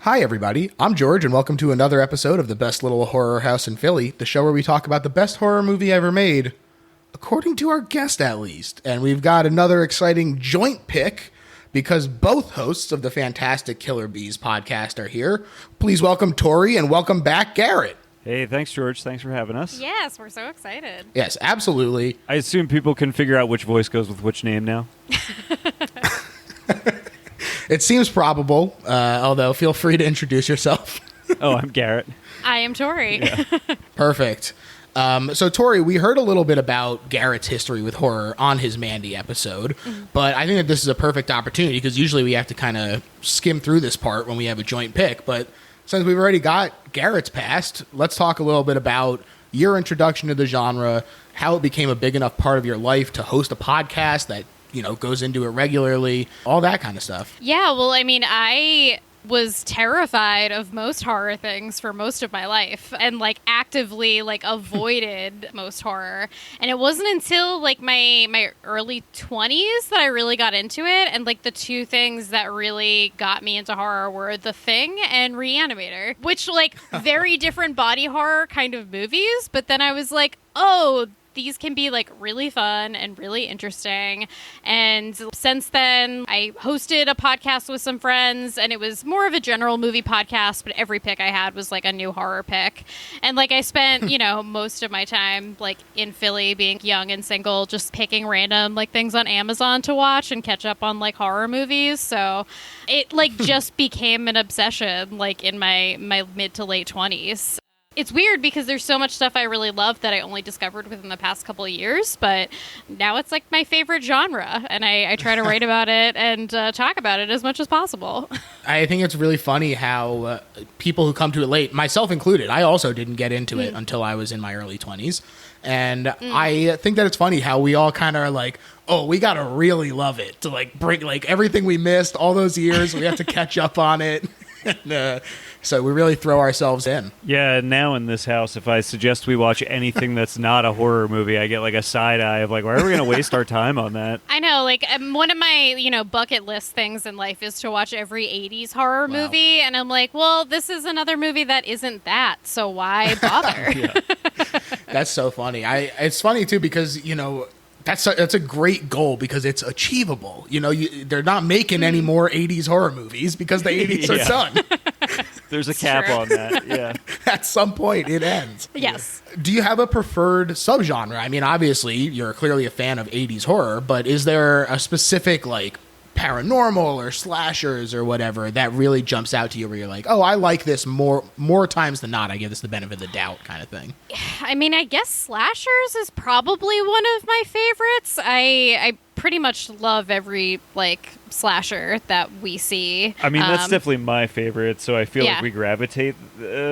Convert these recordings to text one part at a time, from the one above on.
Hi, everybody. I'm George, and welcome to another episode of the Best Little Horror House in Philly, the show where we talk about the best horror movie ever made, according to our guest, at least. And we've got another exciting joint pick because both hosts of the Fantastic Killer Bees podcast are here. Please welcome Tori and welcome back Garrett. Hey, thanks, George. Thanks for having us. Yes, we're so excited. Yes, absolutely. I assume people can figure out which voice goes with which name now. It seems probable, although feel free to introduce yourself. Oh, I'm Garrett. I am Tori. Yeah. Perfect. So, Tori, we heard a little bit about Garrett's history with horror on his Mandy episode, but I think that this is a perfect opportunity because usually we have to kind of skim through this part when we have a joint pick. But since we've already got Garrett's past, let's talk a little bit about your introduction to the genre, how it became a big enough part of your life to host a podcast that, you know, goes into it regularly, all that kind of stuff. Yeah, well, I mean, I was terrified of most horror things for most of my life and actively avoided most horror. And it wasn't until my early 20s that I really got into it. And the two things that really got me into horror were The Thing and Reanimator, which very different body horror kind of movies. But then I was like, oh, these can be really fun and really interesting. And since then, I hosted a podcast with some friends, and it was more of a general movie podcast, but every pick I had was a new horror pick. And I spent, most of my time in Philly being young and single, just picking random things on Amazon to watch and catch up on horror movies. So it just became an obsession in my mid to late 20s. It's weird because there's so much stuff I really love that I only discovered within the past couple of years, but now it's my favorite genre, and I try to write about it and talk about it as much as possible. I think it's really funny how people who come to it late, myself included, I also didn't get into it until I was in my early 20s, and I think that it's funny how we all kind of are oh, we gotta really love it to bring everything we missed all those years, we have to catch up on it. And, so we really throw ourselves in. Yeah, now in this house, if I suggest we watch anything that's not a horror movie, I get a side eye of why are we going to waste our time on that? I know, one of my, bucket list things in life is to watch every 80s horror movie, and I'm well, this is another movie that isn't that, so why bother? That's so funny. It's funny, too, because, that's a great goal because it's achievable. They're not making any more 80s horror movies because the 80s are done. There's a cap on that, yeah. At some point, it ends. Yes. Do you have a preferred subgenre? I mean, obviously, you're clearly a fan of 80s horror, but is there a specific, paranormal or slashers or whatever that really jumps out to you where you're oh, I like this more times than not. I give this the benefit of the doubt kind of thing. I mean, I guess slashers is probably one of my favorites. I pretty much love every slasher that we see. I mean, that's definitely my favorite, so I feel we gravitate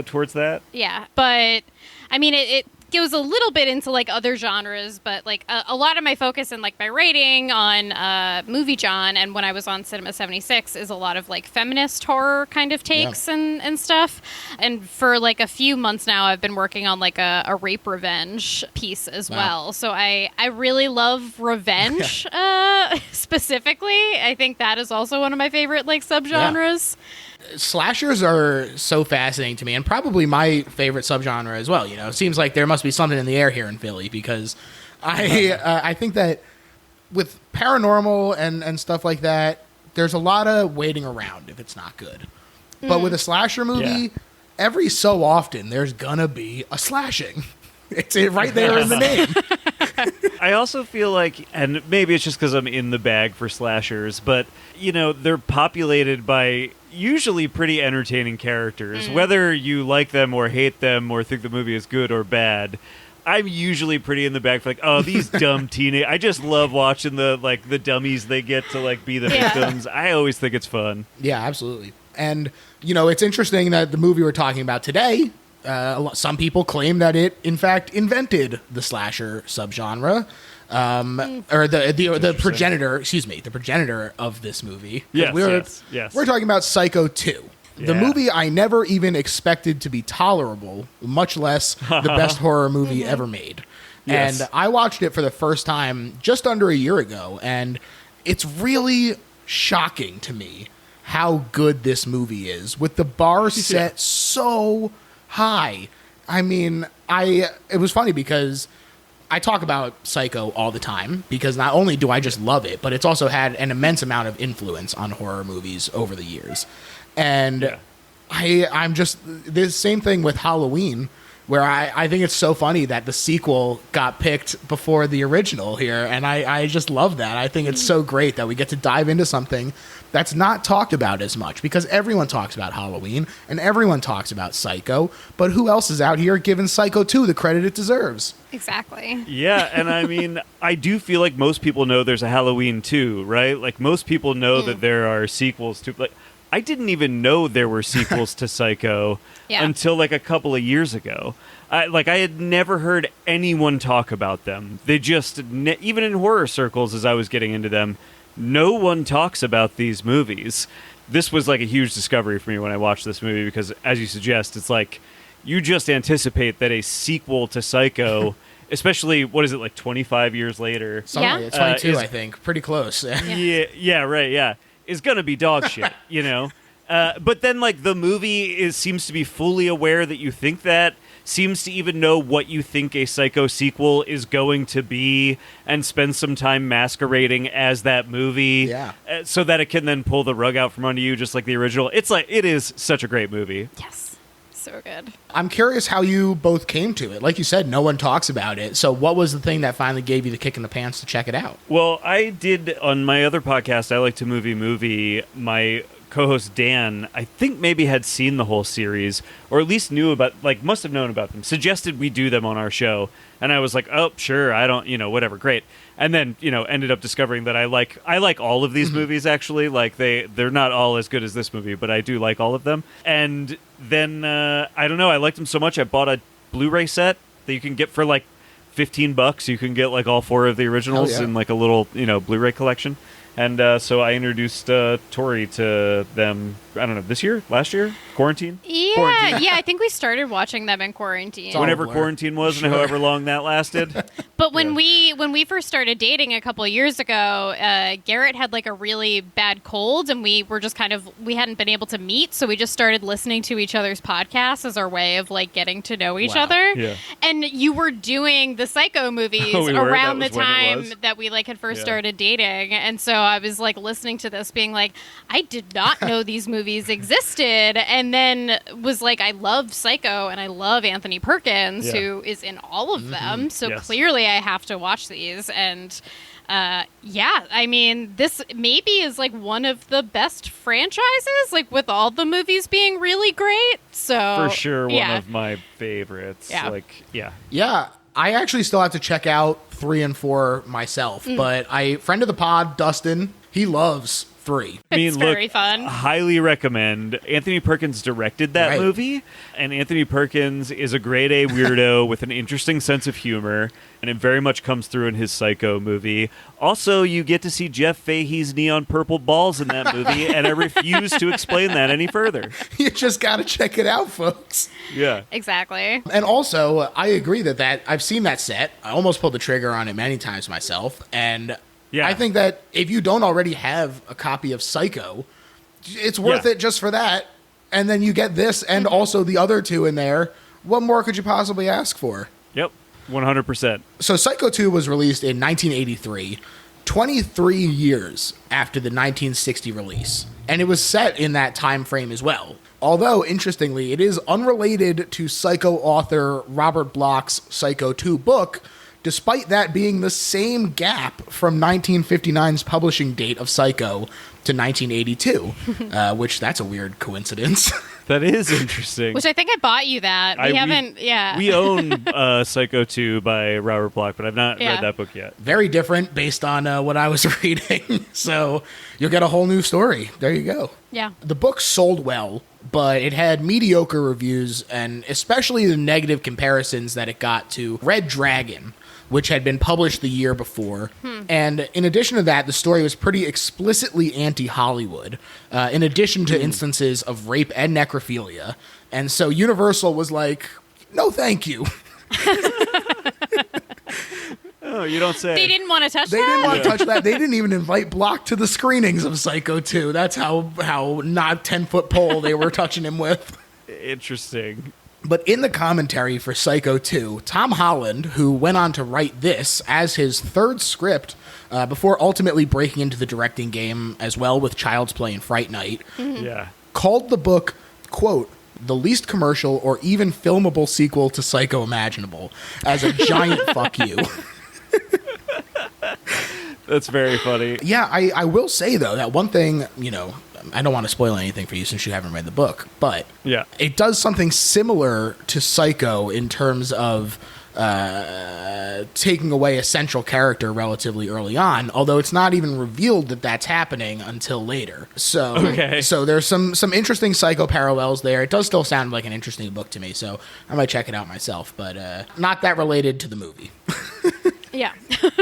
towards that. Yeah, but I mean, it goes a little bit into other genres, but a lot of my focus and my rating on Movie John and when I was on Cinema 76 is a lot of feminist horror kind of takes and stuff. And for a few months now, I've been working on a rape revenge piece as well. So I really love revenge specifically. I think that is also one of my favorite subgenres. Yeah. Slashers are so fascinating to me, and probably my favorite subgenre as well. It seems like there must be something in the air here in Philly because I think that with paranormal and stuff like that, there's a lot of waiting around if it's not good. But with a slasher movie, every so often there's gonna be a slashing. It's right there in the name. I also feel and maybe it's just because I'm in the bag for slashers, but, they're populated by usually pretty entertaining characters. Whether you like them or hate them or think the movie is good or bad, I'm usually pretty in the bag for oh, these dumb teenage. I just love watching the dummies they get to be the victims. I always think it's fun. Yeah, absolutely. And, it's interesting that the movie we're talking about today, some people claim that it, in fact, invented the slasher subgenre, or the progenitor. Excuse me, the progenitor of this movie. Yes, we're talking about Psycho 2. The movie I never even expected to be tolerable, much less the best horror movie ever made. Yes. And I watched it for the first time just under a year ago, and it's really shocking to me how good this movie is, with the bar set so high. I mean, it was funny because I talk about Psycho all the time because not only do I just love it, but it's also had an immense amount of influence on horror movies over the years. And I'm just the same thing with Halloween, where I think it's so funny that the sequel got picked before the original here. And I just love that. I think it's so great that we get to dive into something that's not talked about as much, because everyone talks about Halloween and everyone talks about Psycho, but who else is out here giving Psycho 2 the credit it deserves? Exactly. Yeah, and I mean, I do feel like most people know there's a Halloween 2, right? Like, most people know that there are sequels to, like, I didn't even know there were sequels to Psycho until like a couple of years ago. I had never heard anyone talk about them. They just, even in horror circles as I was getting into them, no one talks about these movies. This was like a huge discovery for me when I watched this movie because, as you suggest, it's like you just anticipate that a sequel to Psycho, especially, what is it, like 25 years later? Something like 22, I think. Pretty close. Right, is going to be dog shit, you know? But then, like, the movie seems to be fully aware that you think that, seems to even know what you think a Psycho sequel is going to be, and spend some time masquerading as that movie, so that it can then pull the rug out from under you, just like the original. It's like, it is such a great movie. Yes. So good. I'm curious how you both came to it. Like you said, no one talks about it. So what was the thing that finally gave you the kick in the pants to check it out? Well, I did, on my other podcast, I Like to Movie, my co-host Dan, I think maybe had seen the whole series, or at least knew about, like, must have known about them, suggested we do them on our show, and I was like, oh, sure, I don't, whatever, great. And then, ended up discovering that I like all of these movies, actually. Like, they're not all as good as this movie, but I do like all of them. And then, I don't know, I liked them so much, I bought a Blu-ray set that you can get for, like, $15. You can get, like, all 4 of the originals in, like, a little, Blu-ray collection. And so I introduced Tori to them, I don't know, this year? Last year? Quarantine? Yeah, I think we started watching them in quarantine. Whenever quarantine was, and however long that lasted. But when we first started dating a couple of years ago, Garrett had like a really bad cold, and we were just we hadn't been able to meet, so we just started listening to each other's podcasts as our way of like getting to know each other. Yeah. And you were doing the Psycho movies around the time that we like had first started dating, and so I was like listening to this, being like, I did not know these movies existed, and then was like, I love Psycho and I love Anthony Perkins, who is in all of them. So clearly I have to watch these. And I mean, this maybe is like one of the best franchises, like with all the movies being really great. So for sure, one of my favorites. Yeah. I actually still have to check out 3 and 4 myself, but friend of the pod, Dustin, he loves 3. It's very fun. Highly recommend. Anthony Perkins directed that movie, and Anthony Perkins is a grade A weirdo with an interesting sense of humor, and it very much comes through in his Psycho movie. Also, you get to see Jeff Fahey's neon purple balls in that movie, and I refuse to explain that any further. You just got to check it out, folks. Yeah. Exactly. And also, I agree that I've seen that set. I almost pulled the trigger on it many times myself, and I think that if you don't already have a copy of Psycho, it's worth it just for that. And then you get this and also the other 2 in there. What more could you possibly ask for? Yep, 100%. So Psycho 2 was released in 1983, 23 years after the 1960 release. And it was set in that time frame as well. Although, interestingly, it is unrelated to Psycho author Robert Bloch's Psycho 2 book, despite that being the same gap from 1959's publishing date of Psycho to 1982, which that's a weird coincidence. That is interesting. Which I think I bought you that. We own Psycho 2 by Robert Bloch, but I've not read that book yet. Very different based on what I was reading. So you'll get a whole new story. There you go. Yeah. The book sold well, but it had mediocre reviews, and especially the negative comparisons that it got to Red Dragon, which had been published the year before. And in addition to that, the story was pretty explicitly anti-Hollywood, in addition to instances of rape and necrophilia. And so Universal was like, no, thank you. Oh, you don't say. They didn't want to touch They that? didn't want to touch that. They didn't even invite Block to the screenings of Psycho 2. That's how not 10-foot pole they were touching him with. Interesting. But in the commentary for Psycho 2, Tom Holland, who went on to write this as his third script before ultimately breaking into the directing game as well with Child's Play and Fright Night, Yeah. called the book, quote, the least commercial or even filmable sequel to Psycho imaginable, as a giant fuck you. That's very funny. Yeah, I will say, though, that one thing, I don't want to spoil anything for you since you haven't read the book, but Yeah. it does something similar to Psycho in terms of taking away a central character relatively early on, although it's not even revealed that that's happening until later. So, Okay. So there's some interesting Psycho parallels there. It does still sound like an interesting book to me, so I might check it out myself, but not that related to the movie. Yeah.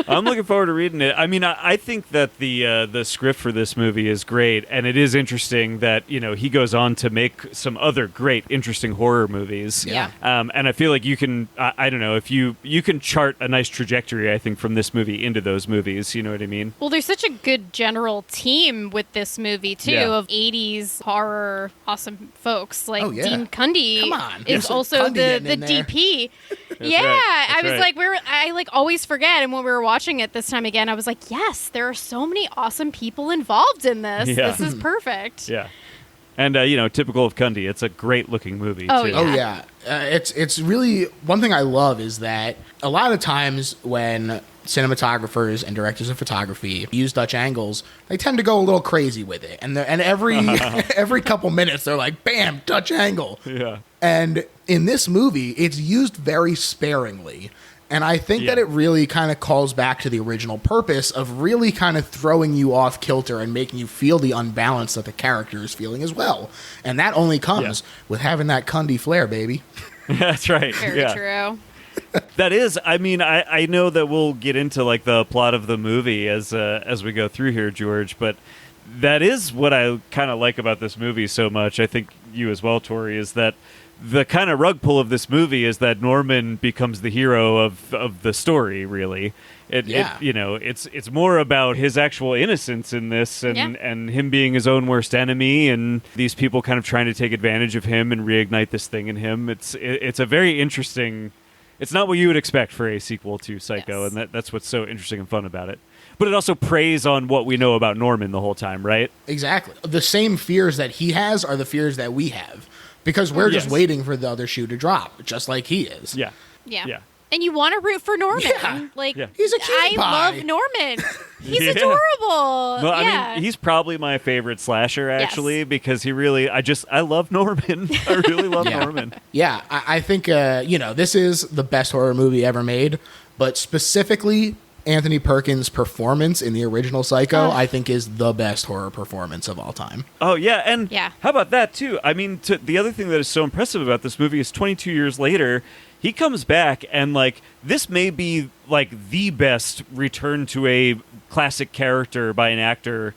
I'm looking forward to reading it. I mean, I think that the script for this movie is great, and it is interesting that he goes on to make some other great, interesting horror movies. Yeah. And I feel like you can, I don't know, if you can chart a nice trajectory, I think, from this movie into those movies. You know what I mean? Well, there's such a good general team with this movie, too, Yeah. of 80s horror awesome folks. Like Oh, yeah. Dean Cundy Come on. is There's also Cundy the getting in there. DP. That's Yeah, right. I was That's like, I always forget. And when we were watching it this time again, I was like, yes, there are so many awesome people involved in this. Yeah. This is perfect. Yeah. And, typical of Cundy, it's a great looking movie, Oh, too. yeah. Oh yeah, it's really one thing I love is that a lot of times when cinematographers and directors of photography use Dutch angles, they tend to go a little crazy with it, and every every couple minutes they're like, "Bam, Dutch angle." Yeah. And in this movie, it's used very sparingly. And I think Yeah. that it really kind of calls back to the original purpose of really kind of throwing you off kilter and making you feel the unbalance that the character is feeling as well. And that only comes with having that Cundy flair, baby. That's right. Very yeah. true. That is, I mean, I know that we'll get into like the plot of the movie as we go through here, George, but that is what I kind of like about this movie so much. I think you as well, Tori, is that the kind of rug pull of this movie is that Norman becomes the hero of the story, really. It's more about his actual innocence in this and him being his own worst enemy and these people kind of trying to take advantage of him and reignite this thing in him. It's a very interesting. It's not what you would expect for a sequel to Psycho, Yes. and that's what's so interesting and fun about it. But it also preys on what we know about Norman the whole time, right? Exactly. The same fears that he has are the fears that we have. Because we're just Yes. waiting for the other shoe to drop, just like he is. Yeah. Yeah. Yeah. And you want to root for Norman. Yeah. Like, Yeah. He's a cutie I pie. love Norman. He's Yeah. adorable. Well, yeah. I mean, he's probably my favorite slasher, actually, because he really, I love Norman. I really love Yeah. Norman. Yeah, I think, this is the best horror movie ever made, but specifically Anthony Perkins' performance in the original Psycho, I think is the best horror performance of all time. Oh, yeah, and Yeah. how about that, too? I mean, the other thing that is so impressive about this movie is 22 years later, he comes back, and, like, this may be, like, the best return to a classic character by an actor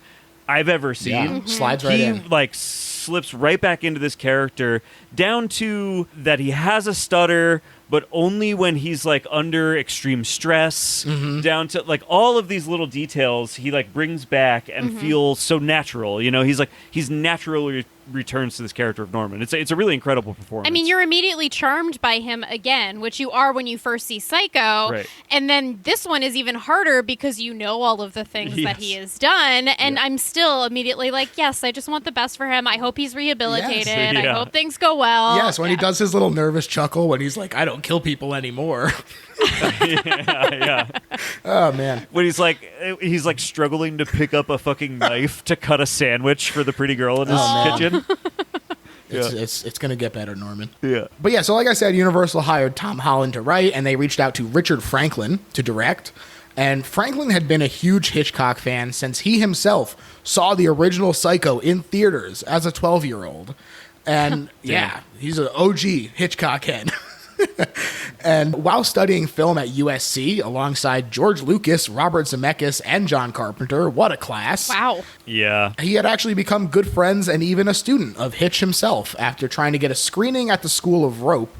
I've ever seen. Yeah, slides right he, in. like, slips right back into this character, down to that he has a stutter, but only when he's like under extreme stress, down to like all of these little details he like brings back and feels so natural. He's naturally returns to this character of Norman. It's a really incredible performance. I mean, you're immediately charmed by him again, which you are when you first see Psycho. Right. And then this one is even harder because you know all of the things that he has done. And I'm still immediately like, yes, I just want the best for him. I hope he's rehabilitated. Yes. I Yeah. hope things go well. Yes, when he does his little nervous chuckle when he's like, I don't kill people anymore. yeah. Oh, man. When he's like struggling to pick up a fucking knife to cut a sandwich for the pretty girl in his kitchen. It's going to get better, Norman. Yeah. But yeah, so like I said, Universal hired Tom Holland to write, and they reached out to Richard Franklin to direct. And Franklin had been a huge Hitchcock fan since he himself saw the original Psycho in theaters as a 12-year-old. And yeah, he's an OG Hitchcock head. And while studying film at USC alongside George Lucas, Robert Zemeckis, and John Carpenter, what a class. Wow. Yeah. He had actually become good friends and even a student of Hitch himself after trying to get a screening at the School of Rope,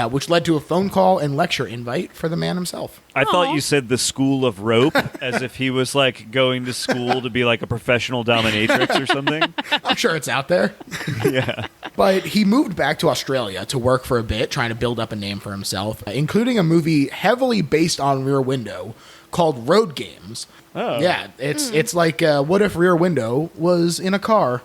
which led to a phone call and lecture invite for the man himself. I thought Aw. you said the school of rope, as if he was like going to school to be like a professional dominatrix or something. I'm sure it's out there. Yeah. But he moved back to Australia to work for a bit, trying to build up a name for himself, including a movie heavily based on Rear Window called Road Games. Oh. Yeah, it's like, what if Rear Window was in a car?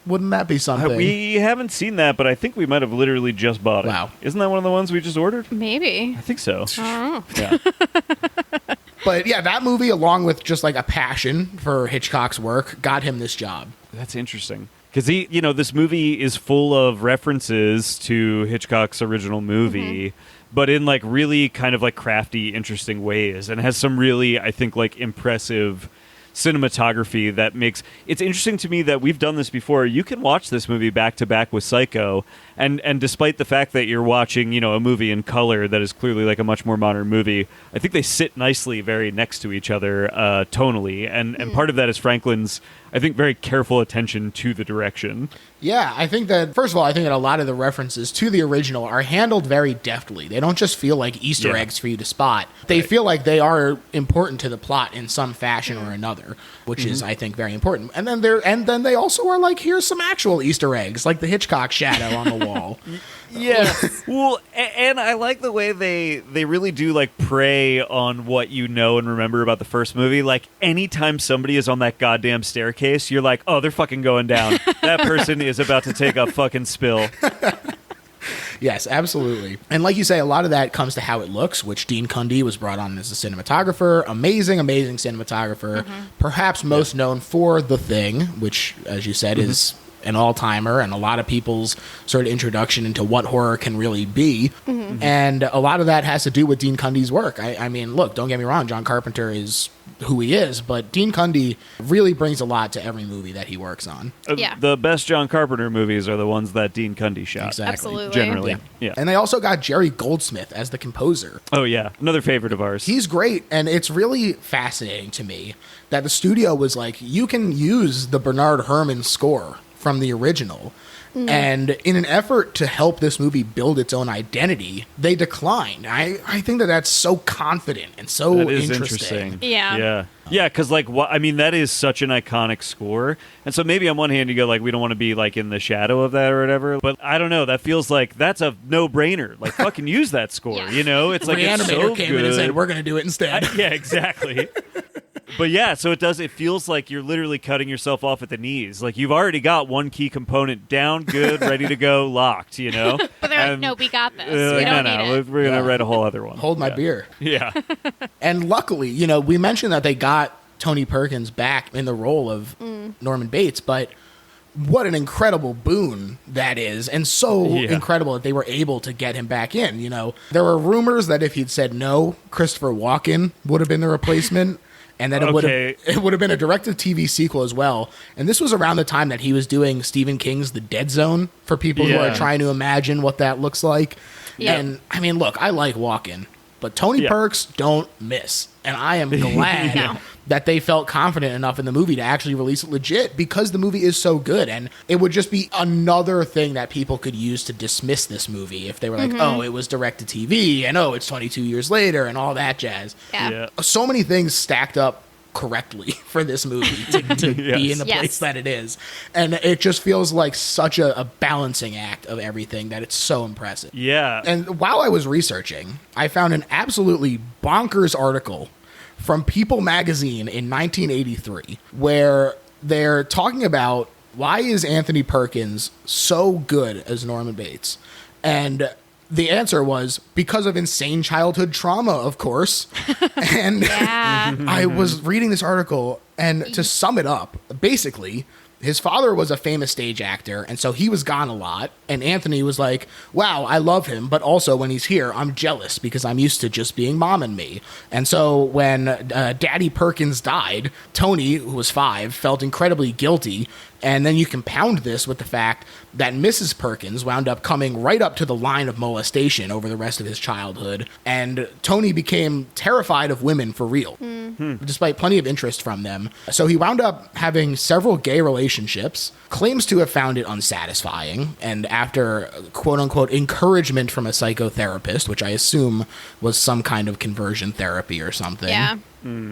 Wouldn't that be something? We haven't seen that, but I think we might have literally just bought it. Wow. Isn't that one of the ones we just ordered? Maybe. I think so. I don't know. Yeah. But yeah, that movie, along with just like a passion for Hitchcock's work, got him this job. That's interesting. Because this movie is full of references to Hitchcock's original movie, but in like really kind of like crafty, interesting ways, and has some really, I think, like impressive cinematography that makes it's interesting to me that we've done this before. You can watch this movie back to back with Psycho, and despite the fact that you're watching, a movie in color that is clearly like a much more modern movie, I think they sit nicely very next to each other tonally, and part of that is Franklin's, I think, very careful attention to the direction. Yeah, I think that, first of all, I think that a lot of the references to the original are handled very deftly. They don't just feel like Easter eggs for you to spot. They feel like they are important to the plot in some fashion or another, which is, I think, very important. And then they also are like, here's some actual Easter eggs, like the Hitchcock shadow on the wall. Yeah. Well, and I like the way they really do like prey on what you know and remember about the first movie. Like anytime somebody is on that goddamn staircase, you're like, oh, they're fucking going down. That person is about to take a fucking spill. Yes, absolutely. And like you say, a lot of that comes to how it looks, which Dean Cundey was brought on as a cinematographer. Amazing, amazing cinematographer. Perhaps most known for The Thing, which, as you said, is an all-timer and a lot of people's sort of introduction into what horror can really be. And a lot of that has to do with Dean Cundey's work. I mean, look, don't get me wrong, John Carpenter is who he is, but Dean Cundey really brings a lot to every movie that he works on. Yeah. The best John Carpenter movies are the ones that Dean Cundey shot. Exactly. Absolutely. Generally. Yeah. And they also got Jerry Goldsmith as the composer. Oh, yeah. Another favorite of ours. He's great, and it's really fascinating to me that the studio was like, you can use the Bernard Herrmann score from the original. And in an effort to help this movie build its own identity, they declined. I think that that's so confident and so That is interesting. Yeah. Yeah. Yeah, because, like, that is such an iconic score. And so maybe on one hand you go, like, we don't want to be, like, in the shadow of that or whatever. But I don't know. That feels like that's a no-brainer. Like, fucking use that score, Yeah. you know? It's like, it's Reanimator so came good. in and said, we're going to do it instead. Yeah, exactly. But yeah, so it feels like you're literally cutting yourself off at the knees. Like you've already got one key component down, good, ready to go, locked, you know? But they're like, no, we got this. We don't need it. We're going to write a whole other one. Hold my beer. Yeah. And luckily, we mentioned that they got Tony Perkins back in the role of Norman Bates, but what an incredible boon that is, and so incredible that they were able to get him back in. There were rumors that if he'd said no, Christopher Walken would have been the replacement. And that it would have been a direct-to-TV sequel as well. And this was around the time that he was doing Stephen King's The Dead Zone for people who are trying to imagine what that looks like. Yeah. And, I mean, look, I like Walken, but Tony Perks don't miss. And I am glad that they felt confident enough in the movie to actually release it legit because the movie is so good. And it would just be another thing that people could use to dismiss this movie if they were like, oh, it was direct-to-TV, and oh, it's 22 years later, and all that jazz. Yeah. So many things stacked up correctly for this movie to be in the place that it is. And it just feels like such a balancing act of everything that it's so impressive. Yeah. And while I was researching, I found an absolutely bonkers article from People magazine in 1983 where they're talking about why is Anthony Perkins so good as Norman Bates? And the answer was because of insane childhood trauma, of course. And I was reading this article, and to sum it up, basically, his father was a famous stage actor, and so he was gone a lot. And Anthony was like, wow, I love him, but also when he's here, I'm jealous because I'm used to just being mom and me. And so when Daddy Perkins died, Tony, who was 5, felt incredibly guilty. And then you compound this with the fact that Mrs. Perkins wound up coming right up to the line of molestation over the rest of his childhood. And Tony became terrified of women for real, despite plenty of interest from them. So he wound up having several gay relationships relationships, claims to have found it unsatisfying, and after quote-unquote encouragement from a psychotherapist, which I assume was some kind of conversion therapy or something,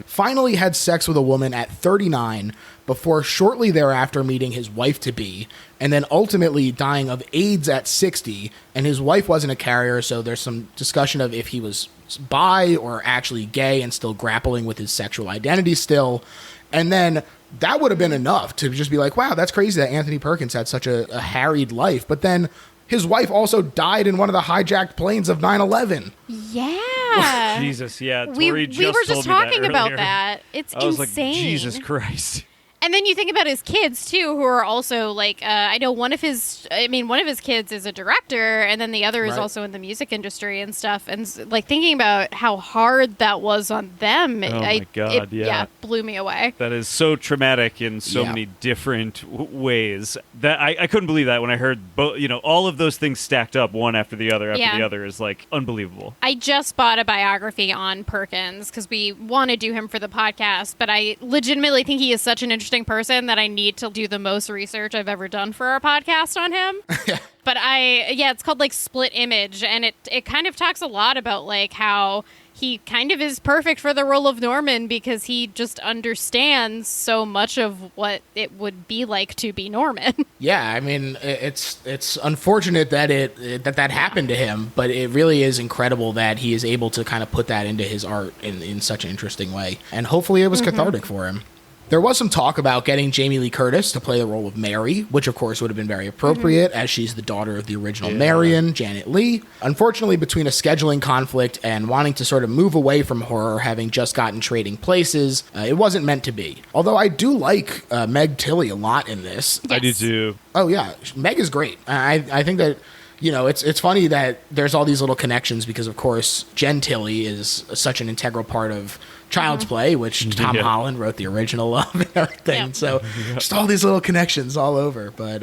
finally had sex with a woman at 39 before shortly thereafter meeting his wife-to-be, and then ultimately dying of AIDS at 60, and his wife wasn't a carrier, so there's some discussion of if he was bi or actually gay and still grappling with his sexual identity still. And then that would have been enough to just be like, wow, that's crazy that Anthony Perkins had such a harried life. But then his wife also died in one of the hijacked planes of 9/11. Yeah. Jesus, yeah. We Tori were just just told me talking that about earlier. that. It's I was insane. like, Jesus Christ. And then you think about his kids too, who are also like, I know one of his kids is a director, and then the other is Right. also in the music industry and stuff. And like thinking about how hard that was on them, my God, yeah. blew me away. That is so traumatic in so Yeah. many different ways. That I couldn't believe that when I heard all of those things stacked up one after the other Yeah. the other is like unbelievable. I just bought a biography on Perkins because we want to do him for the podcast, but I legitimately think he is such an interesting person that I need to do the most research I've ever done for our podcast on him. But it's called like Split Image, and it kind of talks a lot about like how he kind of is perfect for the role of Norman because he just understands so much of what it would be like to be Norman. Yeah, I mean, it's unfortunate that that happened to him, but it really is incredible that he is able to kind of put that into his art in such an interesting way. And hopefully it was cathartic for him. There was some talk about getting Jamie Lee Curtis to play the role of Mary, which of course would have been very appropriate as she's the daughter of the original Marion, Janet Leigh. Unfortunately, between a scheduling conflict and wanting to sort of move away from horror, having just gotten Trading Places, it wasn't meant to be. Although I do like Meg Tilly a lot in this. I do too. Oh yeah, Meg is great. I think that, you know, it's funny that there's all these little connections because, of course, Jen Tilly is such an integral part of Child's Play, which Tom Holland wrote the original of and everything. Yeah. So just all these little connections all over. But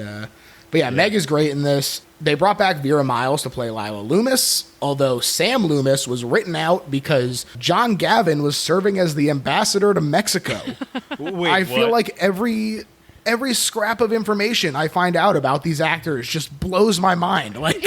yeah, Meg is great in this. They brought back Vera Miles to play Lila Loomis, although Sam Loomis was written out because John Gavin was serving as the ambassador to Mexico. Wait, I feel what? like every scrap of information I find out about these actors just blows my mind. Like,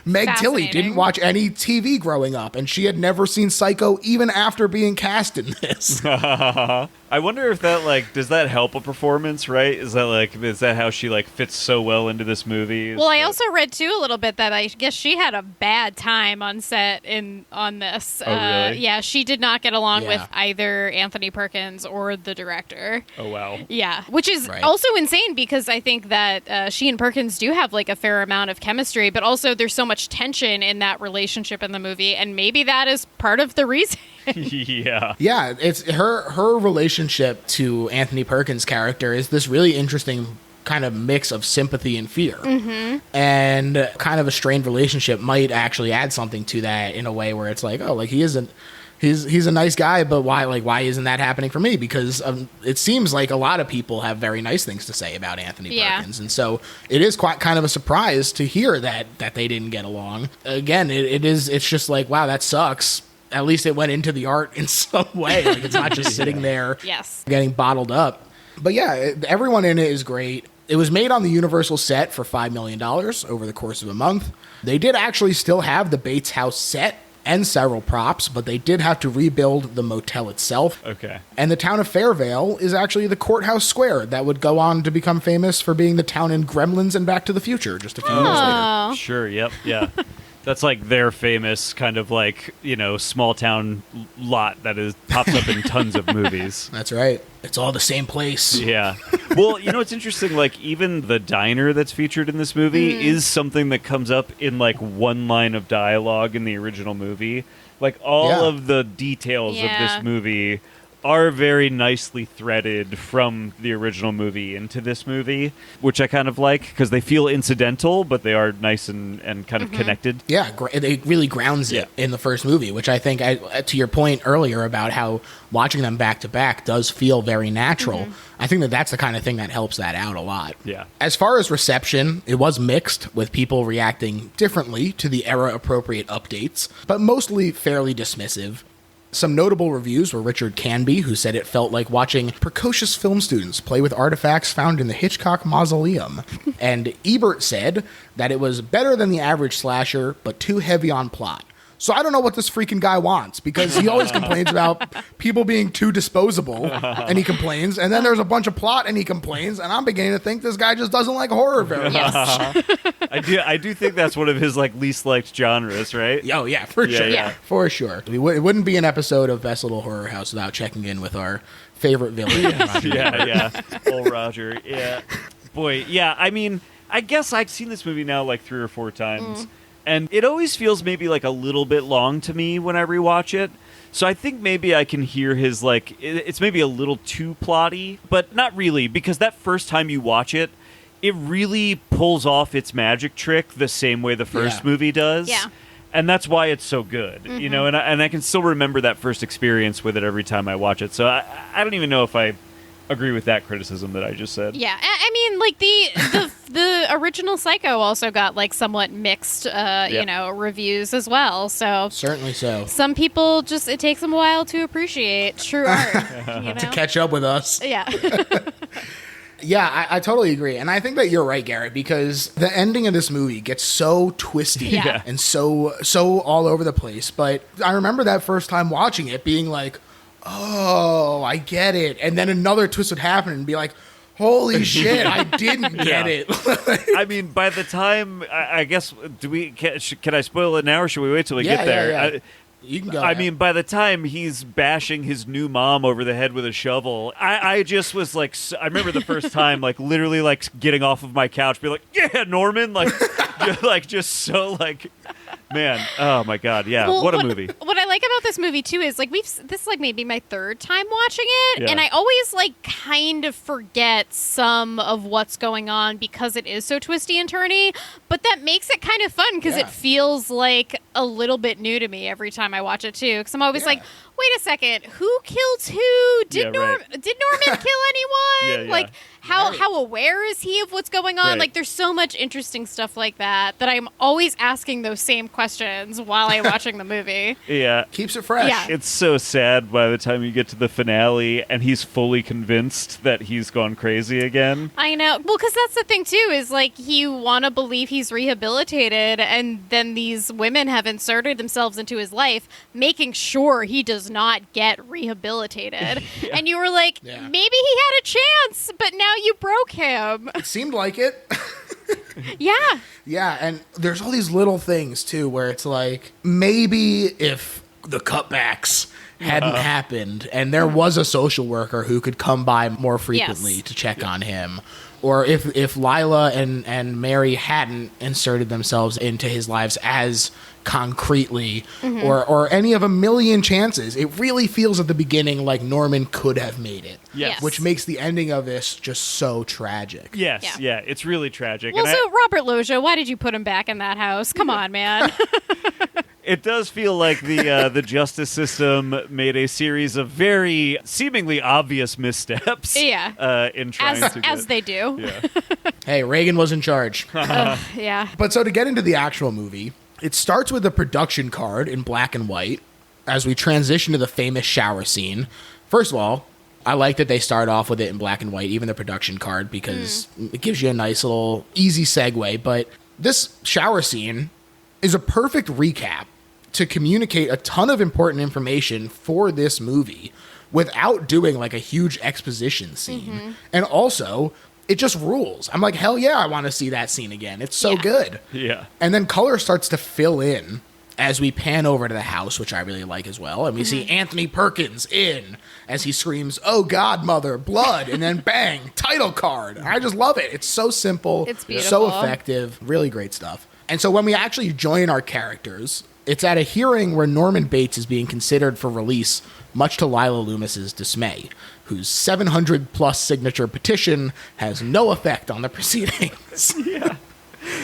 Meg Tilly Fascinating. didn't watch any TV growing up, and she had never seen Psycho even after being cast in this. I wonder if that does that help a performance, right? Is that how she fits so well into this movie? Well, I also read too a little bit that I guess she had a bad time on set on this. Oh, really? Yeah, she did not get along Yeah. with either Anthony Perkins or the director. Oh wow. Yeah, which is Right. also insane because I think that she and Perkins do have a fair amount of chemistry, but also there's so much tension in that relationship in the movie, and maybe that is part of the reason. Yeah. Yeah, it's her relationship to Anthony Perkins' character is this really interesting kind of mix of sympathy and fear. And kind of a strained relationship might actually add something to that in a way where it's like, oh, like he's a nice guy, but why isn't that happening for me? Because it seems like a lot of people have very nice things to say about Anthony Perkins, and so it is quite kind of a surprise to hear that they didn't get along. Again, it's just like, wow, that sucks. At least it went into the art in some way. Like, it's not just sitting there Yes. getting bottled up. But yeah, everyone in it is great. It was made on the Universal set for $5 million over the course of a month. They did actually still have the Bates house set and several props, but they did have to rebuild the motel itself. Okay. And the town of Fairvale is actually the courthouse square that would go on to become famous for being the town in Gremlins and Back to the Future just a few years later. Oh. Sure. Yep. Yeah. That's their famous kind of small town lot that pops up in tons of movies. That's right. It's all the same place. Yeah. Well, it's interesting, even the diner that's featured in this movie is something that comes up in one line of dialogue in the original movie. All Yeah. of the details of Yeah. this movie are very nicely threaded from the original movie into this movie, which I kind of like because they feel incidental, but they are nice and kind of connected. Yeah, it really grounds it in the first movie, which I think, to your point earlier about how watching them back to back does feel very natural. I think that's the kind of thing that helps that out a lot. Yeah. As far as reception, it was mixed, with people reacting differently to the era-appropriate updates, but mostly fairly dismissive. Some notable reviews were Richard Canby, who said it felt like watching precocious film students play with artifacts found in the Hitchcock mausoleum. And Ebert said that it was better than the average slasher, but too heavy on plot. So I don't know what this freaking guy wants, because he always complains about people being too disposable, and he complains, and then there's a bunch of plot, and he complains, and I'm beginning to think this guy just doesn't like horror very much. I do think that's one of his like least liked genres, right? Oh, yeah, for sure. yeah. For sure. It wouldn't be an episode of Best Little Horror House without checking in with our favorite villain. Roger. Yeah. Old Roger. Yeah. Boy, yeah. I mean, I guess I've seen this movie now like 3 or 4 times. And it always feels maybe like a little bit long to me when I rewatch it. So I think maybe I can hear his like, it's maybe a little too plotty, but not really, because that first time you watch it, it really pulls off its magic trick the same way the first movie does. Yeah. And that's why it's so good, you know, and I can still remember that first experience with it every time I watch it. So I don't even know if I agree with that criticism that I just said. Yeah, I mean, like the original Psycho also got like somewhat mixed, you know, reviews as well. So Certainly so. some people just it takes them a while to appreciate true art, you know? To catch up with us. Yeah, Yeah, I totally agree. And I think that you're right, Garrett, because the ending of this movie gets so twisty Yeah. and so all over the place. But I remember that first time watching it being like, oh, I get it. And then another twist would happen and be like, holy shit, I didn't get it. I mean, by the time I guess can I spoil it now, or should we wait till we get there? Yeah. You can go. I mean, by the time he's bashing his new mom over the head with a shovel, I just was like, I remember the first time, like literally, like getting off of my couch, be like, "Yeah, Norman!" Like, just so like, man, oh my god, yeah, Well, what a movie! What I like about this movie too is like this is like maybe my 3rd time watching it, Yeah. and I always like kind of forget some of what's going on because it is so twisty and turny. But that makes it kind of fun because Yeah. it feels like a little bit new to me every time I watch it too. Because I'm always like, wait a second, who killed who? Did Yeah, right. Did Norman kill anyone? Yeah. Like how aware is he of what's going on? Right. Like there's so much interesting stuff like that I'm always asking those same questions while I'm watching the movie. Yeah, Keeps it fresh. Yeah. it's so sad by the time you get to the finale, and he's fully convinced that he's gone crazy again. I know. Well, because that's the thing, too, is like you want to believe he's rehabilitated, and then these women have inserted themselves into his life, making sure he does not get rehabilitated. And you were like, Yeah. maybe he had a chance, but now you broke him. It seemed like it. Yeah. Yeah, and there's all these little things, too, where it's like, maybe if the cutbacks hadn't happened and there was a social worker who could come by more frequently Yes. to check on him, or if Lila and Mary hadn't inserted themselves into his lives as concretely, or any of a million chances, it really feels at the beginning like Norman could have made it. Yes. Which makes the ending of this just so tragic. Yes, yeah, it's really tragic. Well, And so Robert Loggia, why did you put him back in that house? Come on, man. it does feel like the justice system made a series of very seemingly obvious missteps. Yeah. In trying to get, as they do. Yeah. Hey, Reagan was in charge. Yeah. But so to get into the actual movie, it starts with a production card in black and white as we transition to the famous shower scene. First of all, I like that they start off with it in black and white, even the production card, because it gives you a nice little easy segue. But this shower scene is a perfect recap to communicate a ton of important information for this movie without doing like a huge exposition scene. And also, it just rules. I'm like, hell yeah, I want to see that scene again. It's so Yeah. good. Yeah. And then color starts to fill in as we pan over to the house, which I really like as well. And we see Anthony Perkins in as he screams, "Oh God, mother, blood," and then bang, title card. I just love it. It's so simple. It's So beautiful. effective. Really great stuff. And so when we actually join our characters, it's at a hearing where Norman Bates is being considered for release, much to Lila Loomis's dismay, whose 700-plus signature petition has no effect on the proceedings.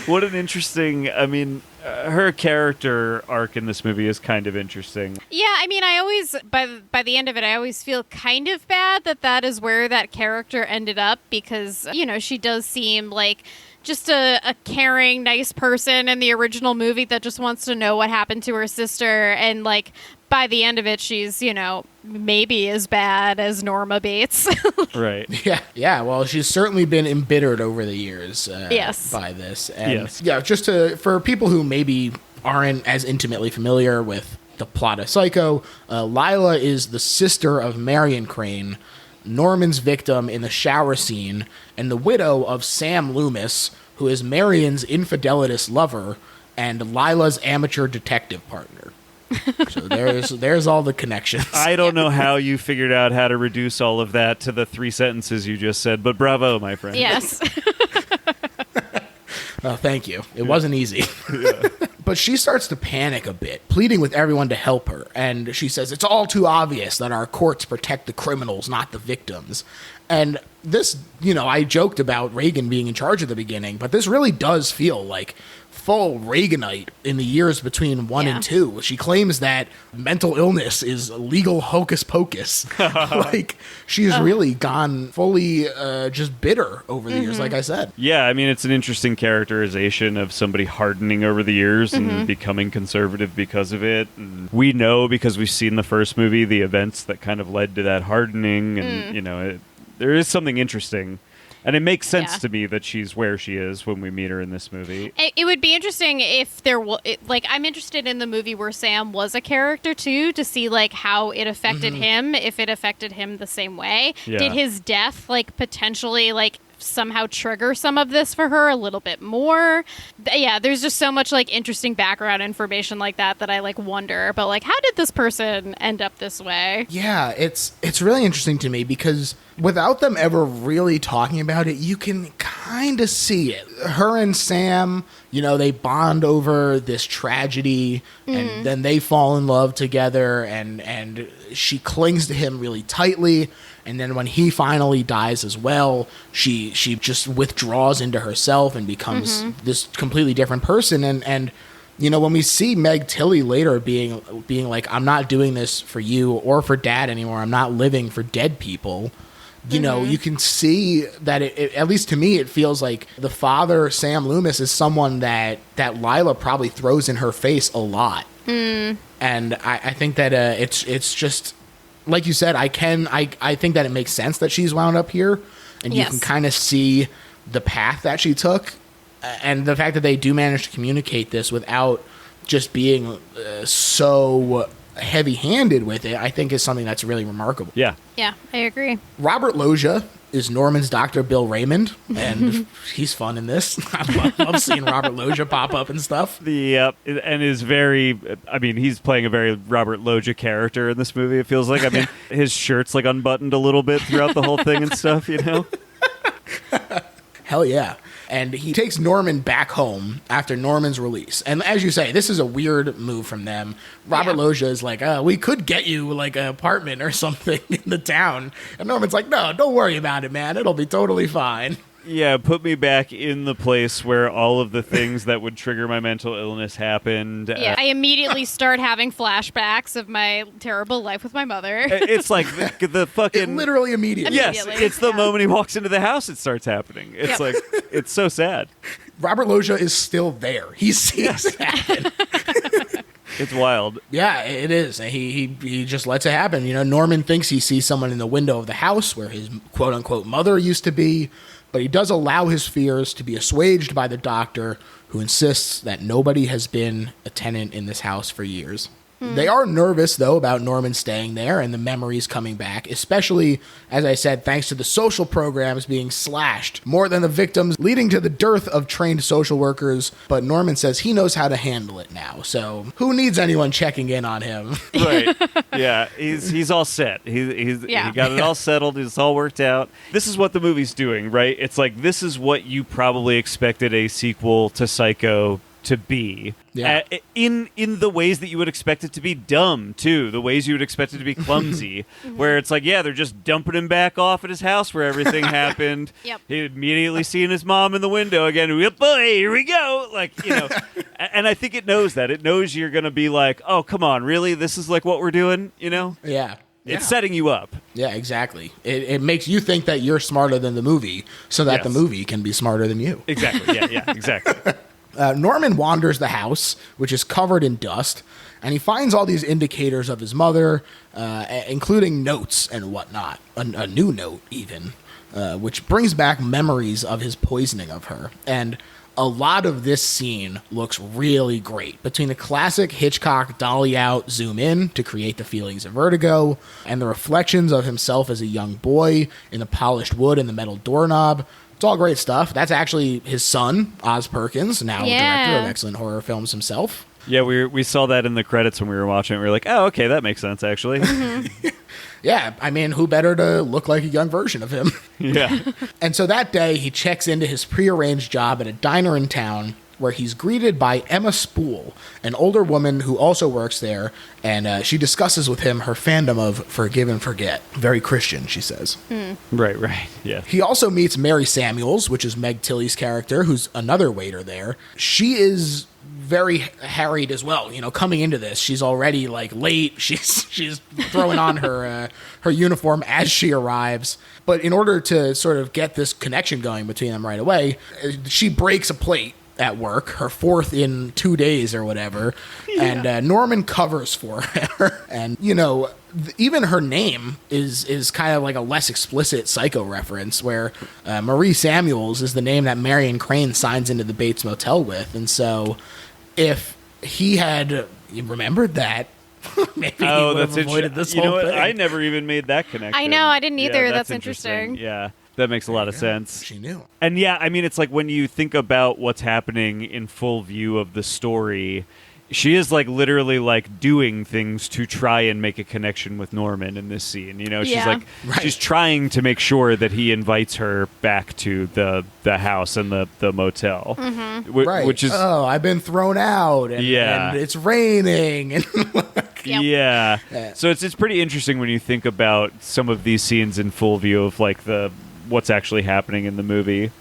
What an interesting. I mean, her character arc in this movie is kind of interesting. Yeah, I mean, I always by the end of it, I always feel kind of bad that is where that character ended up because she does seem like just a caring, nice person in the original movie that just wants to know what happened to her sister, and like by the end of it, she's, maybe as bad as Norma Bates. Right. Yeah. Well, she's certainly been embittered over the years Yes. by this. And Yes. yeah, just for people who maybe aren't as intimately familiar with the plot of Psycho, Lila is the sister of Marion Crane, Norman's victim in the shower scene, and the widow of Sam Loomis, who is Marion's infidelitous lover and Lila's amateur detective partner. So there's all the connections. I don't know how you figured out how to reduce all of that to the 3 sentences you just said, but bravo, my friend. Yes. Oh, thank you. It wasn't easy. But she starts to panic a bit, pleading with everyone to help her. And she says, it's all too obvious that our courts protect the criminals, not the victims. And this, I joked about Reagan being in charge at the beginning, but this really does feel like full Reaganite in the years between 1 and 2. She claims that mental illness is legal hocus pocus. Like, she's really gone fully just bitter over the years, like I said. Yeah, I mean, it's an interesting characterization of somebody hardening over the years and becoming conservative because of it. And we know, because we've seen the first movie, the events that kind of led to that hardening. And, there is something interesting. And it makes sense to me that she's where she is when we meet her in this movie. It would be interesting if there was, I'm interested in the movie where Sam was a character too, to see how it affected him, if it affected him the same way. Yeah. Did his death potentially somehow trigger some of this for her a little bit more? Yeah, there's just so much interesting background information like that I wonder, but how did this person end up this way? Yeah, it's really interesting to me because without them ever really talking about it, you can kind of see it. Her and Sam, they bond over this tragedy, and then they fall in love together, and she clings to him really tightly. And then when he finally dies as well, she just withdraws into herself and becomes this completely different person. And when we see Meg Tilly later being like, I'm not doing this for you or for Dad anymore. I'm not living for dead people. You can see that it, at least to me, it feels like the father, Sam Loomis, is someone that Lila probably throws in her face a lot. And I think that it's just, like you said, I think that it makes sense that she's wound up here, and you can kind of see the path that she took, and the fact that they do manage to communicate this without just being so heavy-handed with it, I think is something that's really remarkable. Yeah. Yeah, I agree. Robert Loggia is Norman's Dr. Bill Raymond, and he's fun in this. I love seeing Robert Loggia pop up and stuff. And is very, he's playing a very Robert Loggia character in this movie, it feels like. His shirt's unbuttoned a little bit throughout the whole thing and stuff, Hell yeah. And he takes Norman back home after Norman's release. And as you say, this is a weird move from them. Robert Loggia is like, we could get you an apartment or something in the town. And Norman's like, no, don't worry about it, man. It'll be totally fine. Yeah, put me back in the place where all of the things that would trigger my mental illness happened. Yeah, I immediately start having flashbacks of my terrible life with my mother. It's like the fucking... Literally immediately. Yes, it's the moment he walks into the house it starts happening. It's it's so sad. Robert Loggia is still there. He sees it happen. It's wild. Yeah, it is. He just lets it happen. Norman thinks he sees someone in the window of the house where his quote-unquote mother used to be, but he does allow his fears to be assuaged by the doctor, who insists that nobody has been a tenant in this house for years. They are nervous, though, about Norman staying there and the memories coming back, especially, as I said, thanks to the social programs being slashed more than the victims, leading to the dearth of trained social workers. But Norman says he knows how to handle it now, so who needs anyone checking in on him? Right. Yeah, he's all set. He got it all settled. It's all worked out. This is what the movie's doing, right? It's like, this is what you probably expected a sequel to Psycho to be. Yeah. In the ways that you would expect it to be dumb, too. The ways you would expect it to be clumsy. Where it's like, they're just dumping him back off at his house where everything happened. Yep. He immediately seeing his mom in the window again. Oh, boy, here we go. And I think it knows that. It knows you're going to be like, oh, come on, really? This is what we're doing, Yeah. It's setting you up. Yeah, exactly. It makes you think that you're smarter than the movie so that the movie can be smarter than you. Exactly. Yeah, exactly. Norman wanders the house, which is covered in dust, and he finds all these indicators of his mother, including notes and whatnot, a new note even, which brings back memories of his poisoning of her. And a lot of this scene looks really great. Between the classic Hitchcock dolly out, zoom in to create the feelings of vertigo, and the reflections of himself as a young boy in the polished wood and the metal doorknob. It's all great stuff. That's actually his son, Oz Perkins, now director of excellent horror films himself. Yeah, we saw that in the credits when we were watching it. We were like, oh, okay, that makes sense, actually. Yeah, I mean, who better to look like a young version of him? Yeah. And so that day, he checks into his prearranged job at a diner in town where he's greeted by Emma Spool, an older woman who also works there, and she discusses with him her fandom of Forgive and Forget. Very Christian, she says. Right, yeah. He also meets Mary Samuels, which is Meg Tilly's character, who's another waiter there. She is very harried as well. You know, coming into this, she's already like late. She's throwing on her uniform as she arrives. But in order to sort of get this connection going between them right away, she breaks a plate at work, her fourth in 2 days or whatever, and Norman covers for her. And, you know, even her name is kind of like a less explicit Psycho reference, where Marie Samuels is the name that Marion Crane signs into the Bates Motel with. And so if he had remembered that, maybe he would have avoided this whole thing. I never even made that connection. I know, I didn't either. Yeah, that's interesting. Yeah. That makes a lot of sense. She knew. And yeah, I mean, it's like when you think about what's happening in full view of the story, she is like literally like doing things to try and make a connection with Norman in this scene. You know, she's like, she's trying to make sure that he invites her back to the house and the motel. Right. Which is, oh, I've been thrown out and it's raining. And yeah. So it's pretty interesting when you think about some of these scenes in full view of like what's actually happening in the movie.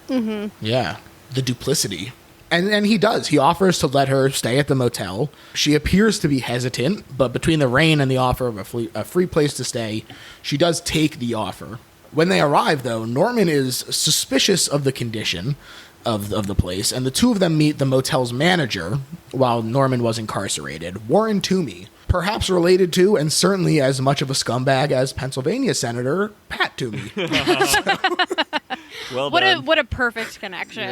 Yeah, the duplicity. And he does. He offers to let her stay at the motel. She appears to be hesitant, but between the rain and the offer of a free place to stay, she does take the offer. When they arrive, though, Norman is suspicious of the condition of the place, and the two of them meet the motel's manager while Norman was incarcerated, Warren Toomey, perhaps related to and certainly as much of a scumbag as Pennsylvania Senator Pat Toomey. Well done. What a perfect connection.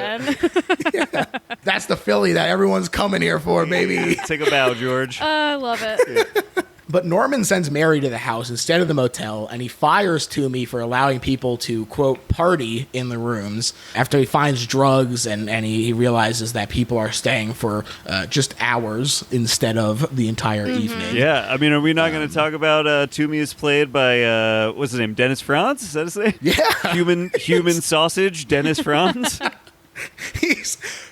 Yeah. That's the Philly that everyone's coming here for, baby. Take a bow, George. I love it. But Norman sends Mary to the house instead of the motel, and he fires Toomey for allowing people to, quote, party in the rooms after he finds drugs and he realizes that people are staying for just hours instead of the entire evening. Yeah, I mean, are we not going to talk about Toomey is played by, what's his name, Dennis Franz? Is that his name? Yeah. Human sausage, Dennis Franz?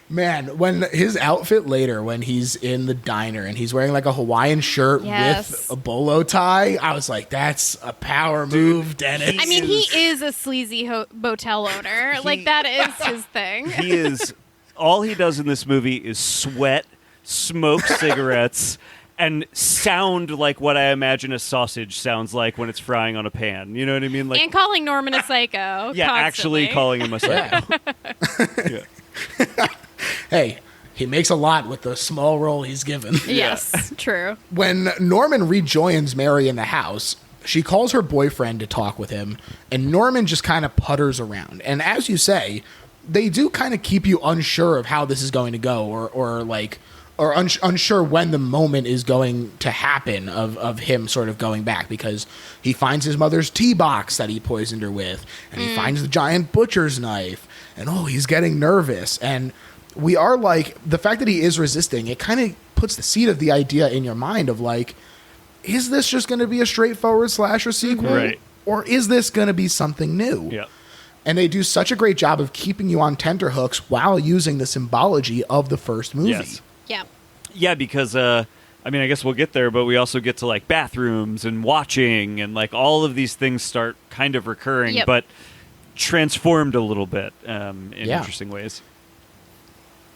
Man, when his outfit later, when he's in the diner and he's wearing like a Hawaiian shirt with a bolo tie, I was like, that's a power move, Dennis. I mean, he is a sleazy motel owner. Like, that is his thing. He is. All he does in this movie is sweat, smoke cigarettes, and sound like what I imagine a sausage sounds like when it's frying on a pan. You know what I mean? Like, and calling Norman a psycho. Yeah, constantly. actually calling him a psycho. Yeah. Hey, he makes a lot with the small role he's given. Yes, true. When Norman rejoins Mary in the house, she calls her boyfriend to talk with him, and Norman just kind of putters around. And as you say, they do kind of keep you unsure of how this is going to go, or unsure when the moment is going to happen of him sort of going back, because he finds his mother's tea box that he poisoned her with, and he finds the giant butcher's knife, and he's getting nervous. And we are like, the fact that he is resisting, it kind of puts the seed of the idea in your mind of like, is this just going to be a straightforward slasher sequel? Right. Or is this going to be something new? Yeah. And they do such a great job of keeping you on tenterhooks while using the symbology of the first movie. Yes. Yeah. Yeah, because, I mean, I guess we'll get there, but we also get to, like, bathrooms and watching, and, like, all of these things start kind of recurring, but transformed a little bit in interesting ways.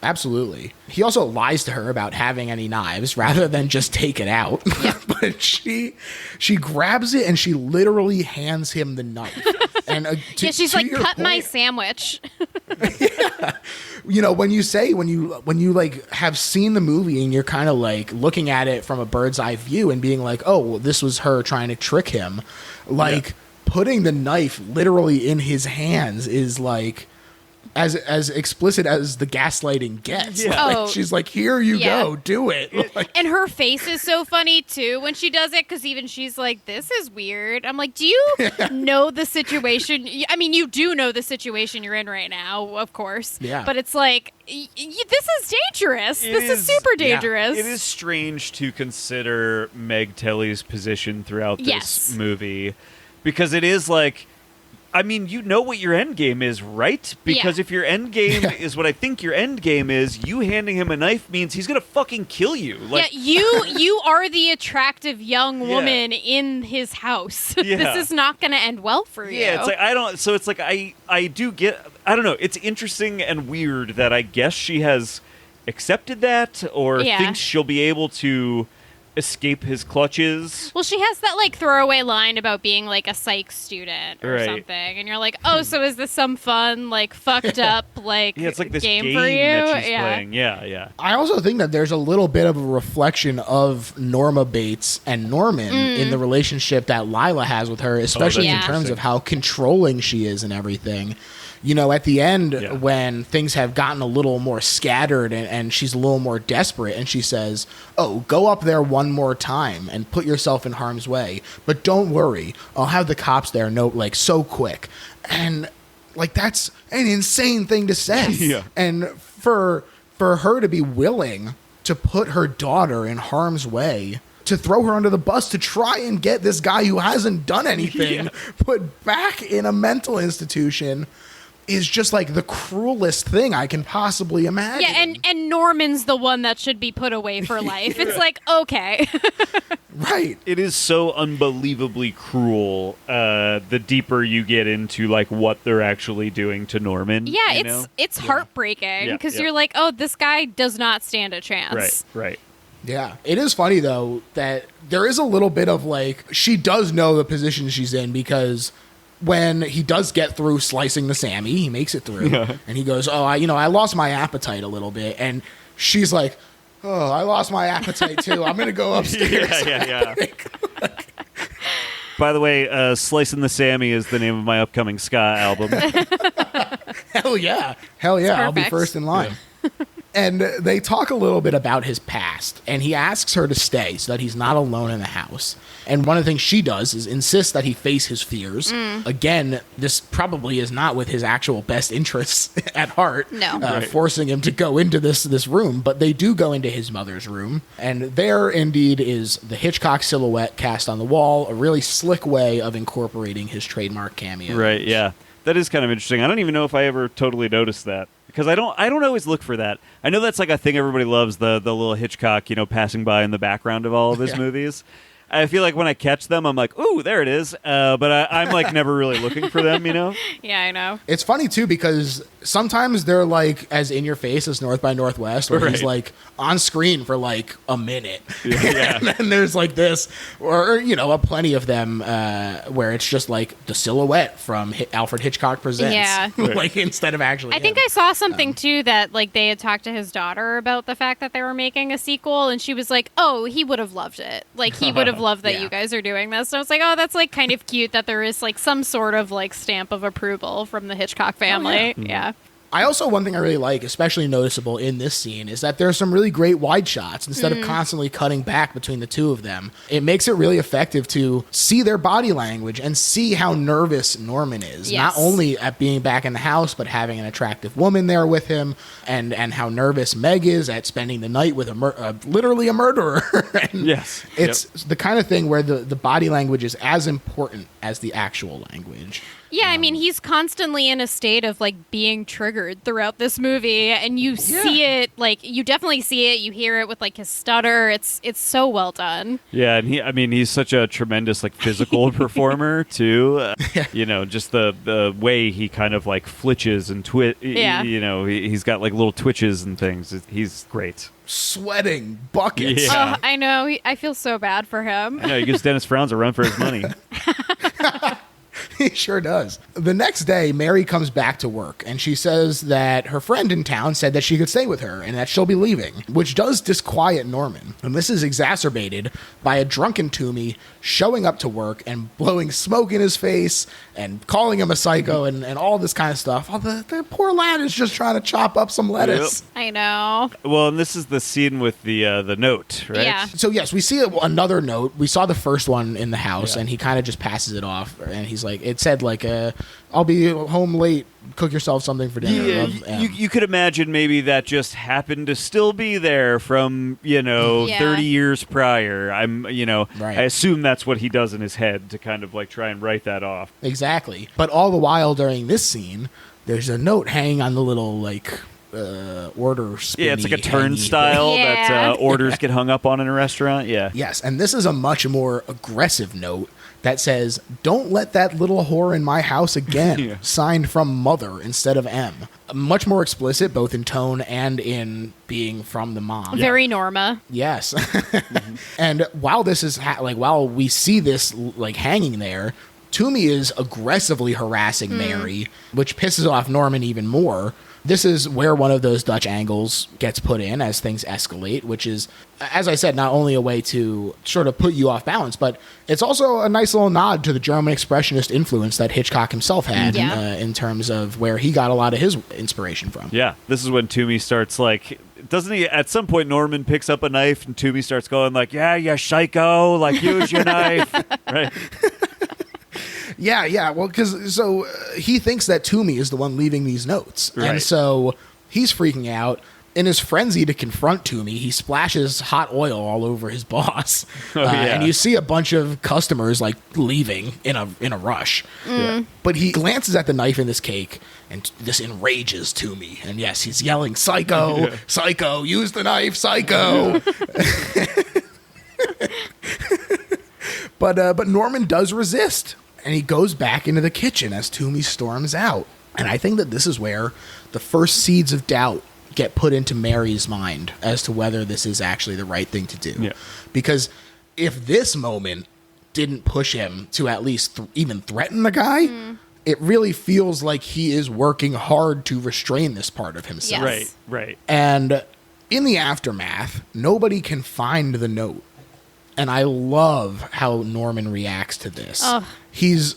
Absolutely. He also lies to her about having any knives rather than just take it out. But she grabs it and she literally hands him the knife. And she's like, cut my sandwich. You know, when you like have seen the movie and you're kind of like looking at it from a bird's eye view and being like, oh, well, this was her trying to trick him. Like putting the knife literally in his hands is like as explicit as the gaslighting gets. Yeah. Like, Oh, she's like, here you go, do it. Like, And her face is so funny too when she does it, because even she's like, "This is weird." I'm like, "Do you know the situation? I mean, you do know the situation you're in right now, of course. Yeah. But it's like, this is dangerous. This is super dangerous. It is strange to consider Meg Tilly's position throughout this Yes. movie, because it is like, I mean, you know what your end game is, right? Because Yeah. if your end game is what I think your end game is, you handing him a knife means he's gonna fucking kill you. Like, you are the attractive young woman in his house. Yeah. This is not going to end well for you. yeah, it's like I don't. So it's like I do get. I don't know. It's interesting and weird that I guess she has accepted that, or Yeah. thinks she'll be able to escape his clutches. Well, she has that like throwaway line about being like a psych student or Right. something, and you're like, oh, so is this some fun like fucked up like Yeah, it's like this game game for you? that she's Yeah. playing. Yeah. I also think that there's a little bit of a reflection of Norma Bates and Norman in the relationship that Lila has with her, especially in Yeah. terms of how controlling she is and everything. You know, at the end, Yeah. when things have gotten a little more scattered and she's a little more desperate, and she says, oh, go up there one more time and put yourself in harm's way. But don't worry, I'll have the cops there so quick. And, like, that's an insane thing to say. Yeah. And for her to be willing to put her daughter in harm's way, to throw her under the bus, to try and get this guy who hasn't done anything put back in a mental institution, is just like the cruelest thing I can possibly imagine. Yeah, and Norman's the one that should be put away for life. It's like, okay. Right. It is so unbelievably cruel. The deeper you get into like what they're actually doing to Norman. Yeah, you know? it's heartbreaking, Yeah, because yeah. you're like, oh, this guy does not stand a chance. right. Yeah. It is funny, though, that there is a little bit of like, she does know the position she's in, because when he does get through slicing the Sammy, he makes it through, and he goes, oh, I lost my appetite a little bit. And she's like, oh, I lost my appetite too. I'm going to go upstairs. Yeah. By the way, Slicing the Sammy is the name of my upcoming ska album. Hell yeah. I'll be perfect. first in line. And they talk a little bit about his past, and he asks her to stay so that he's not alone in the house. And one of the things she does is insist that he face his fears. Again, this probably is not with his actual best interests at heart. No. Right. Forcing him to go into this room, but they do go into his mother's room, and there indeed is the Hitchcock silhouette cast on the wall, a really slick way of incorporating his trademark cameo. Right, yeah. That is kind of interesting. I don't even know if I ever totally noticed that, because I don't always look for that. I know that's like a thing everybody loves, the little Hitchcock, passing by in the background of all of his movies. I feel like when I catch them, I'm like, ooh, there it is. But I'm like never really looking for them, Yeah, I know. It's funny too, because sometimes they're like as in your face as North by Northwest, where he's Right. like on screen for like a minute. Yeah. And then there's like this, or plenty of them where it's just like the silhouette from Alfred Hitchcock Presents. Yeah. Like instead of actually I think him. I saw something too that like they had talked to his daughter about the fact that they were making a sequel, and she was like, "Oh, he would have loved it. Like he would have loved that Yeah. you guys are doing this." And I was like, "Oh, that's like kind of cute that there is like some sort of like stamp of approval from the Hitchcock family." Yeah. I also, one thing I really like, especially noticeable in this scene, is that there's some really great wide shots instead of constantly cutting back between the two of them. It makes it really effective to see their body language and see how nervous Norman is. Yes. Not only at being back in the house, but having an attractive woman there with him, and how nervous Meg is at spending the night with literally a murderer. And Yes. It's the kind of thing where the body language is as important as the actual language. Yeah, I mean, he's constantly in a state of like being triggered throughout this movie, and you see it, like you definitely see it. You hear it with like his stutter. It's so well done. Yeah, and he's such a tremendous like physical performer too. Just the way he kind of like flitches and Yeah. he's got like little twitches and things. He's great. Sweating buckets. Yeah. I know. I feel so bad for him. I know, he gives Dennis Franz a run for his money. He sure does. The next day, Mary comes back to work, and she says that her friend in town said that she could stay with her and that she'll be leaving, which does disquiet Norman. And this is exacerbated by a drunken Toomey showing up to work and blowing smoke in his face and calling him a psycho and all this kind of stuff. Oh, the poor lad is just trying to chop up some lettuce. I know. Well, and this is the scene with the note, right? Yeah. So, yes, we see another note. We saw the first one in the house, and he kind of just passes it off. And he's like, it said, like, I'll be home late. Cook yourself something for dinner. Yeah, you could imagine maybe that just happened to still be there from, 30 years prior. Right. I assume that's what he does in his head to kind of like try and write that off. Exactly. But all the while during this scene, there's a note hanging on the little, like, order spinny. Yeah, it's like a turnstile that orders get hung up on in a restaurant. Yeah. Yes, and this is a much more aggressive note that says, "Don't let that little whore in my house again." Yeah. Signed from Mother instead of M. Much more explicit, both in tone and in being from the mom. Very Norma. Yes. And while this is while we see this like hanging there, Toomey is aggressively harassing Mary, which pisses off Norman even more. This is where one of those Dutch angles gets put in as things escalate, which is, as I said, not only a way to sort of put you off balance, but it's also a nice little nod to the German expressionist influence that Hitchcock himself had in terms of where he got a lot of his inspiration from. Yeah, this is when Toomey starts like, doesn't he, at some point Norman picks up a knife and Toomey starts going like, yeah, you psycho, like use your knife, right? Yeah. Well, because he thinks that Toomey is the one leaving these notes. Right. And so he's freaking out. In his frenzy to confront Toomey, he splashes hot oil all over his boss. And you see a bunch of customers like leaving in a rush. Yeah. But he glances at the knife in this cake, and this enrages Toomey. And yes, he's yelling, "Psycho, psycho, use the knife, psycho." But Norman does resist. And he goes back into the kitchen as Toomey storms out. And I think that this is where the first seeds of doubt get put into Mary's mind as to whether this is actually the right thing to do. Yeah. Because if this moment didn't push him to at least even threaten the guy, it really feels like he is working hard to restrain this part of himself. Yes. Right. And in the aftermath, nobody can find the note. And I love how Norman reacts to this. Ugh. He's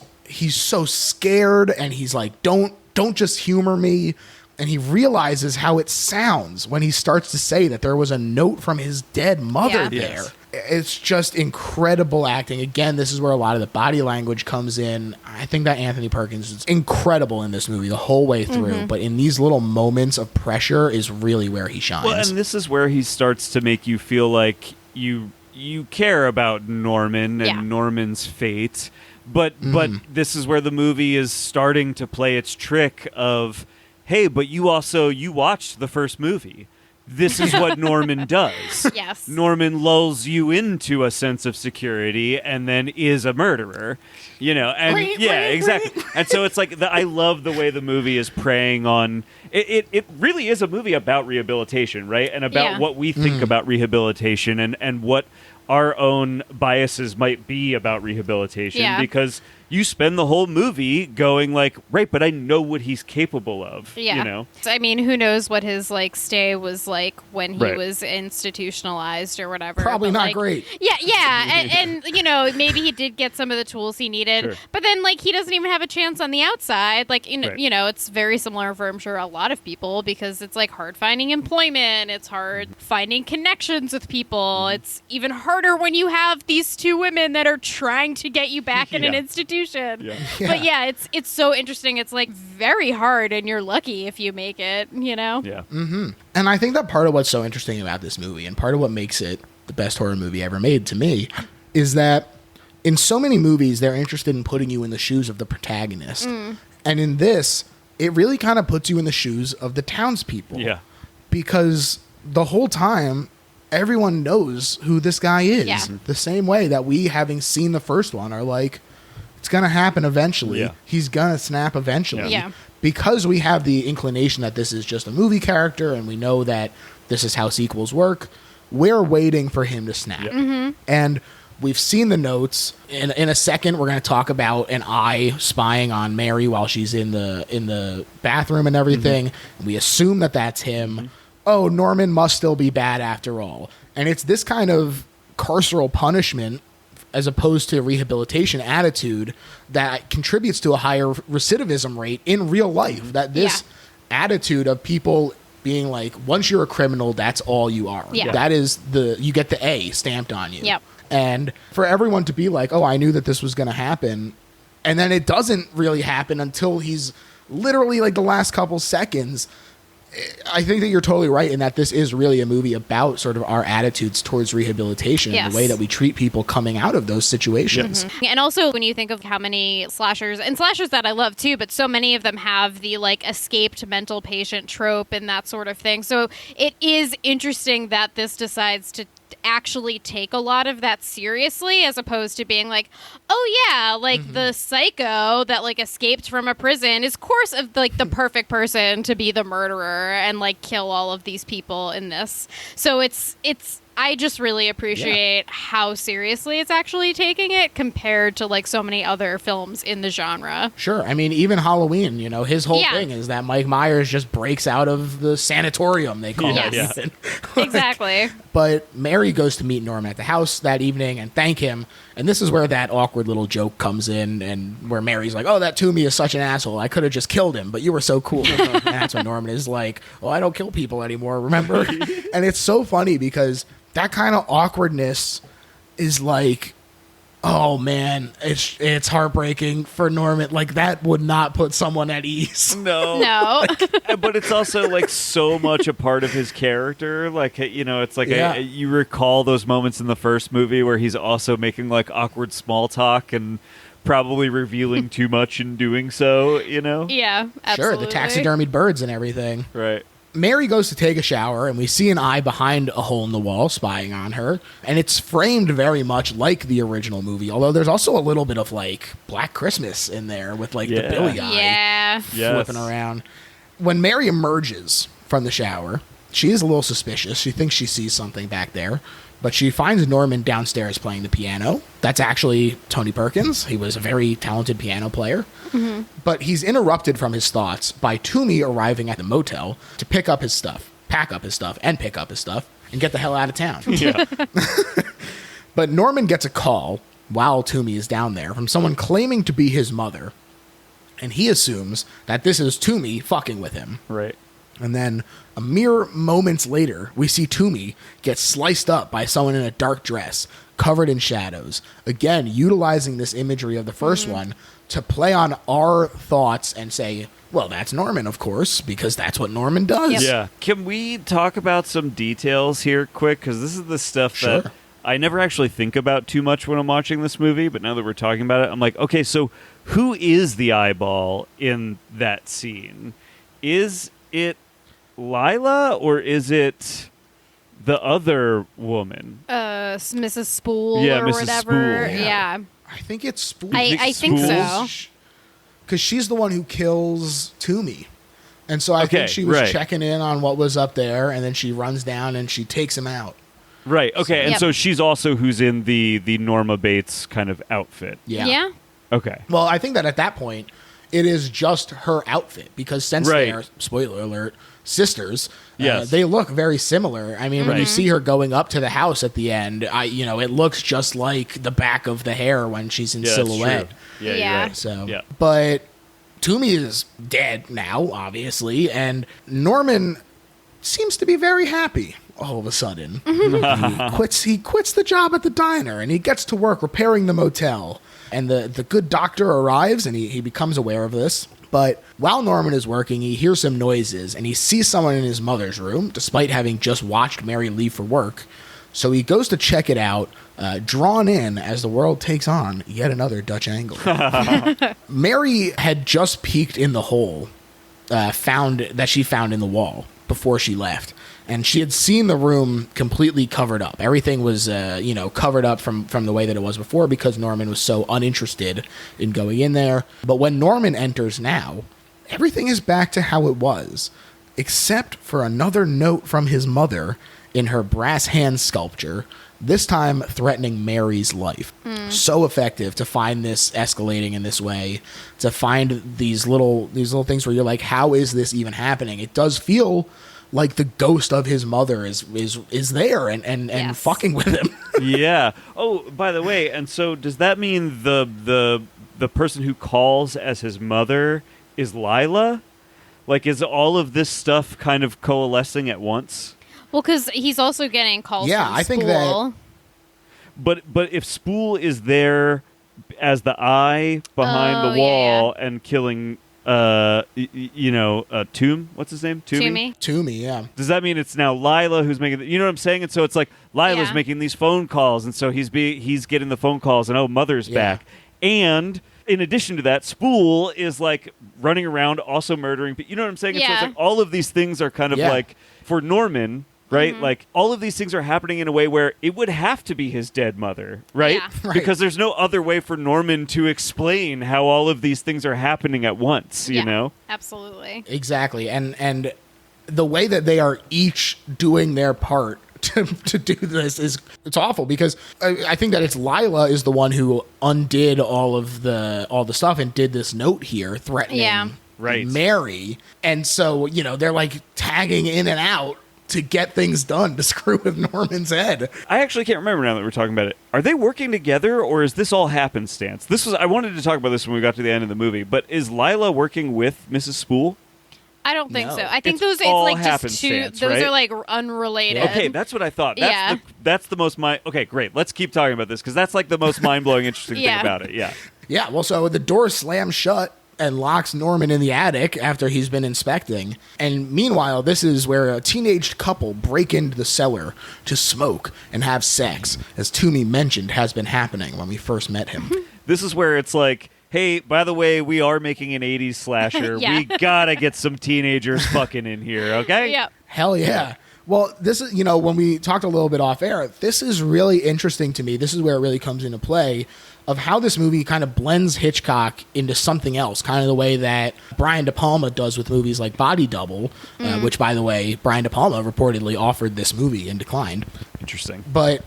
so scared, and he's like, don't just humor me. And he realizes how it sounds when he starts to say that there was a note from his dead mother there. Yes. It's just incredible acting. Again, this is where a lot of the body language comes in. I think that Anthony Perkins is incredible in this movie the whole way through. But in these little moments of pressure is really where he shines. Well, and this is where he starts to make you feel like you care about Norman and Norman's fate, but this is where the movie is starting to play its trick of, hey, but you watched the first movie. This is what Norman does. Yes. Norman lulls you into a sense of security and then is a murderer, and exactly. And so it's like, I love the way the movie is preying on, it really is a movie about rehabilitation, right? And about what we think about rehabilitation and what our own biases might be about rehabilitation, because you spend the whole movie going like, right, but I know what he's capable of. Yeah. I mean, who knows what his stay was like when he was institutionalized or whatever. Probably not great. Yeah. and maybe he did get some of the tools he needed, Sure. but then he doesn't even have a chance on the outside. It's very similar for, I'm sure, a lot of people, because it's hard finding employment. It's hard finding connections with people. It's even harder when you have these two women that are trying to get you back in an institution. Yeah. But it's so interesting. It's very hard, and you're lucky if you make it, Yeah. Mm-hmm. And I think that part of what's so interesting about this movie, and part of what makes it the best horror movie ever made to me, is that in so many movies, they're interested in putting you in the shoes of the protagonist. And in this, it really kind of puts you in the shoes of the townspeople. Yeah. Because the whole time, everyone knows who this guy is. Yeah. The same way that we, having seen the first one, are like, it's going to happen eventually. Yeah. He's going to snap eventually. Yeah. Because we have the inclination that this is just a movie character and we know that this is how sequels work, we're waiting for him to snap. Yeah. And We've seen the notes. In a second, we're going to talk about an eye spying on Mary while she's in the bathroom and everything. And we assume that that's him. Oh, Norman must still be bad after all. And it's this kind of carceral punishment as opposed to rehabilitation attitude that contributes to a higher recidivism rate in real life. That this attitude of people being like, once you're a criminal, that's all you are. Yeah. That is you get the A stamped on you. Yep. And for everyone to be like, oh, I knew that this was going to happen. And then it doesn't really happen until he's literally like the last couple seconds. I think that you're totally right in that this is really a movie about sort of our attitudes towards rehabilitation and the way that we treat people coming out of those situations. And also when you think of how many slashers, and slashers that I love too, but so many of them have the like escaped mental patient trope and that sort of thing. So it is interesting that this decides to actually take a lot of that seriously as opposed to being like, oh yeah, like the psycho that like escaped from a prison is of course like the perfect person to be the murderer and like kill all of these people in this. So it's I just really appreciate how seriously it's actually taking it compared to like so many other films in the genre. Sure. I mean, even Halloween, you know, his whole thing is that Mike Myers just breaks out of the sanatorium, they call it. Exactly. But Mary goes to meet Norman at the house that evening and thank him. And this is where that awkward little joke comes in and where Mary's like, oh, that Toomey is such an asshole. I could have just killed him, but you were so cool. And that's when Norman is like, oh, I don't kill people anymore, remember? And it's so funny because that kind of awkwardness is like, oh man, it's heartbreaking for Norman. Like that would not put someone at ease. No. But it's also like so much a part of his character. Like, you know, it's like you recall those moments in the first movie where he's also making like awkward small talk and probably revealing too much in doing so, you know? Yeah, absolutely. Sure, the taxidermied birds and everything. Right. Mary goes to take a shower, and we see an eye behind a hole in the wall spying on her. And it's framed very much like the original movie, although there's also a little bit of, like, Black Christmas in there with, like, the Billy eye flipping around. When Mary emerges from the shower, she is a little suspicious. She thinks she sees something back there. But she finds Norman downstairs playing the piano. That's actually Tony Perkins. He was a very talented piano player. But he's interrupted from his thoughts by Toomey arriving at the motel to pack up his stuff, and pick up his stuff, and get the hell out of town. Yeah. But Norman gets a call while Toomey is down there from someone claiming to be his mother. And he assumes that this is Toomey fucking with him. Right. And then a mere moments later, we see Toomey get sliced up by someone in a dark dress, covered in shadows. Again, utilizing this imagery of the first one to play on our thoughts and say, well, that's Norman, of course, because that's what Norman does. Yeah. Can we talk about some details here quick? Because this is the stuff that I never actually think about too much when I'm watching this movie, but now that we're talking about it, I'm like, okay, so who is the eyeball in that scene? Is it Lila or is it the other woman? Mrs. Spool Yeah, or Mrs. whatever. Spool. Yeah. I think it's Spool. I think so. Because she's the one who kills Toomey. And so I think she was checking in on what was up there, and then she runs down and she takes him out. Right, okay, and so she's also who's in the Norma Bates kind of outfit. Yeah. Okay. Well, I think that at that point, it is just her outfit, because since they are, spoiler alert, sisters, they look very similar. I mean, when you see her going up to the house at the end, it looks just like the back of the hair when she's in silhouette. Yeah, Yeah. You're right. So, but Toomey is dead now, obviously, and Norman seems to be very happy all of a sudden. He quits the job at the diner, and he gets to work repairing the motel. And the good doctor arrives, and he becomes aware of this. But while Norman is working, he hears some noises, and he sees someone in his mother's room, despite having just watched Mary leave for work. So he goes to check it out, drawn in as the world takes on yet another Dutch angle. Mary had just peeked in the hole she found in the wall before she left. And she had seen the room completely covered up. Everything was, covered up from the way that it was before, because Norman was so uninterested in going in there. But when Norman enters now, everything is back to how it was, except for another note from his mother in her brass hand sculpture this time threatening Mary's life. So effective to find this escalating in this way, to find these little things where you're like, how is this even happening? It does feel like the ghost of his mother is there and Yes. fucking with him. Yeah. Oh, by the way, and so does that mean the person who calls as his mother is Lila? Like, is all of this stuff kind of coalescing at once? Well, because he's also getting calls Yeah, from I think Spool. But if Spool is there as the eye behind the wall and killing, Toom, what's his name? Toomey? Toomey, yeah. Does that mean it's now Lila who's making? You know what I'm saying? And so it's like Lila's Yeah. making these phone calls, and so he's getting the phone calls, and mother's Yeah. back. And in addition to that, Spool is like running around, also murdering people. You know what I'm saying? And so it's Yeah. like all of these things are kind of Yeah. like for Norman. Right? Like, all of these things are happening in a way where it would have to be his dead mother, right? Yeah. Right. Because there's no other way for Norman to explain how all of these things are happening at once, you know? Absolutely. Exactly. And the way that they are each doing their part to do this it's awful, because I think that it's Lila is the one who undid all the stuff and did this note here threatening Right. Mary. And so, they're like tagging in and out to get things done to screw with Norman's head. I actually can't remember now that we're talking about it. Are they working together, or is this all happenstance? I wanted to talk about this when we got to the end of the movie, but is Lila working with Mrs. Spool? I don't think No. so. I think It's all it's like just two. happenstance, Those right? are like unrelated. Okay, that's what I thought. Yeah. That's the most Okay, great. Let's keep talking about this, because that's like the most mind-blowing, interesting Yeah. thing about it. Yeah. Yeah, well, so the door slams shut and locks Norman in the attic after he's been inspecting. And meanwhile, this is where a teenaged couple break into the cellar to smoke and have sex, as Toomey mentioned has been happening when we first met him. This is where it's like, hey, by the way, we are making an 80s slasher. Yeah. We gotta get some teenagers fucking in here, okay? Yep. Hell yeah. Well, this is, when we talked a little bit off air, this is really interesting to me. This is where it really comes into play of how this movie kind of blends Hitchcock into something else, kind of the way that Brian De Palma does with movies like Body Double, which, by the way, Brian De Palma reportedly offered this movie and declined. Interesting. But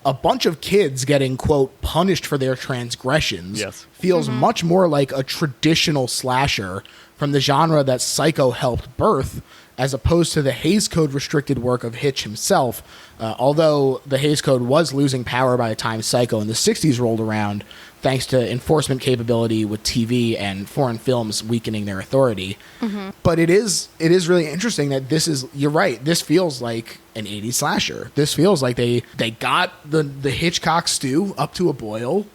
a bunch of kids getting, quote, punished for their transgressions Yes. feels much more like a traditional slasher from the genre that Psycho helped birth, as opposed to the Hays Code restricted work of Hitch himself. Although the Hays Code was losing power by the time Psycho in the 60s rolled around, thanks to enforcement capability with TV and foreign films weakening their authority. But it is really interesting that you're right, this feels like an 80s slasher. This feels like they got the Hitchcock stew up to a boil,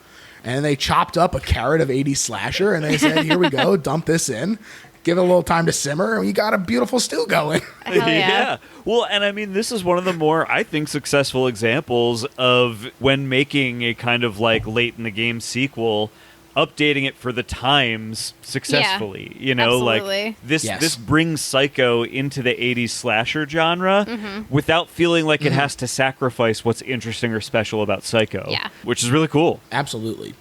and they chopped up a carrot of 80s slasher, and they said, here we go, dump this in. Give it a little time to simmer, and you got a beautiful stew going. Hell yeah. Well, and I mean, this is one of the more, I think, successful examples of when making a kind of like late in the game sequel, updating it for the times successfully. absolutely. Like this Yes. this brings Psycho into the 80s slasher genre without feeling like it has to sacrifice what's interesting or special about Psycho. Yeah. Which is really cool. Absolutely.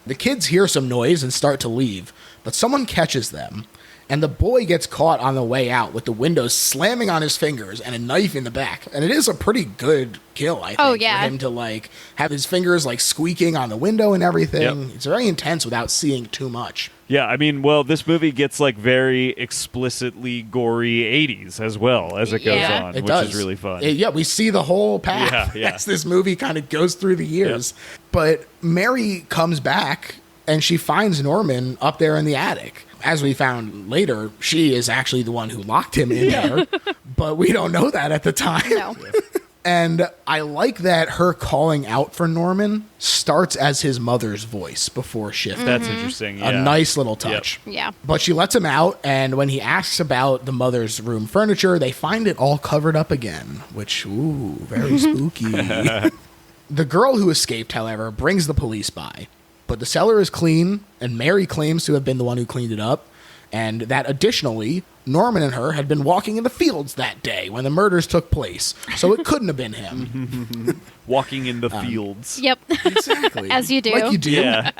The kids hear some noise and start to leave, but someone catches them, and the boy gets caught on the way out with the windows slamming on his fingers and a knife in the back. And it is a pretty good kill, I think, Oh, yeah. for him to like have his fingers like squeaking on the window and everything. Yep. It's very intense without seeing too much. Yeah, I mean, well, this movie gets like very explicitly gory 80s as well as it goes Yeah. on, It which does. is really fun. Yeah, we see the whole path Yeah, yeah. as this movie kind of goes through the years. But Mary comes back and she finds Norman up there in the attic. As we found later, she is actually the one who locked him in there, but we don't know that at the time. No. And I like that her calling out for Norman starts as his mother's voice before shifting. That's interesting. Yeah. A nice little touch. Yeah. But she lets him out, and when he asks about the mother's room furniture, they find it all covered up again, which, ooh, very spooky. The girl who escaped, however, brings the police by. But the cellar is clean, and Mary claims to have been the one who cleaned it up, and that additionally, Norman and her had been walking in the fields that day when the murders took place, so it couldn't have been him. Walking in the fields. Yep. Exactly. As you do. Like you do. Yeah.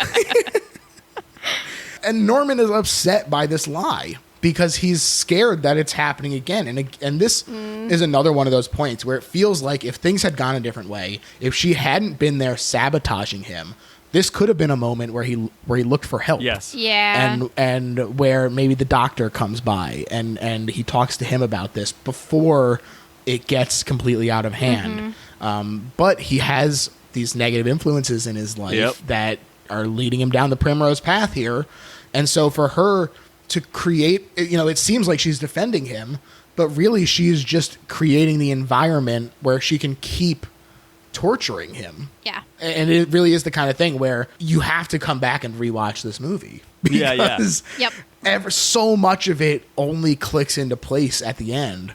And Norman is upset by this lie. because he's scared that it's happening again. And this is another one of those points where it feels like if things had gone a different way, if she hadn't been there sabotaging him, this could have been a moment where he looked for help. Yes. Yeah. And where maybe the doctor comes by and he talks to him about this before it gets completely out of hand. But he has these negative influences in his life that are leading him down the primrose path here. And so for her to create, it seems like she's defending him, but really she's just creating the environment where she can keep torturing him. Yeah. And it really is the kind of thing where you have to come back and rewatch this movie. Because so much of it only clicks into place at the end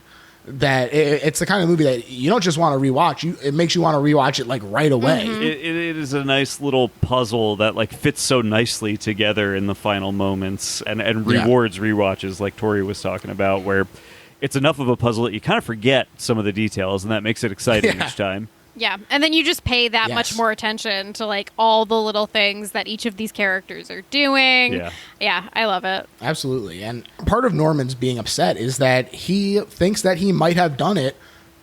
that it's the kind of movie that you don't just want to rewatch. It makes you want to rewatch it like right away. It is a nice little puzzle that like fits so nicely together in the final moments and rewards rewatches like Tori was talking about, where it's enough of a puzzle that you kind of forget some of the details, and that makes it exciting each time. Yeah, and then you just pay that much more attention to like all the little things that each of these characters are doing. Yeah, I love it. Absolutely. And part of Norman's being upset is that he thinks that he might have done it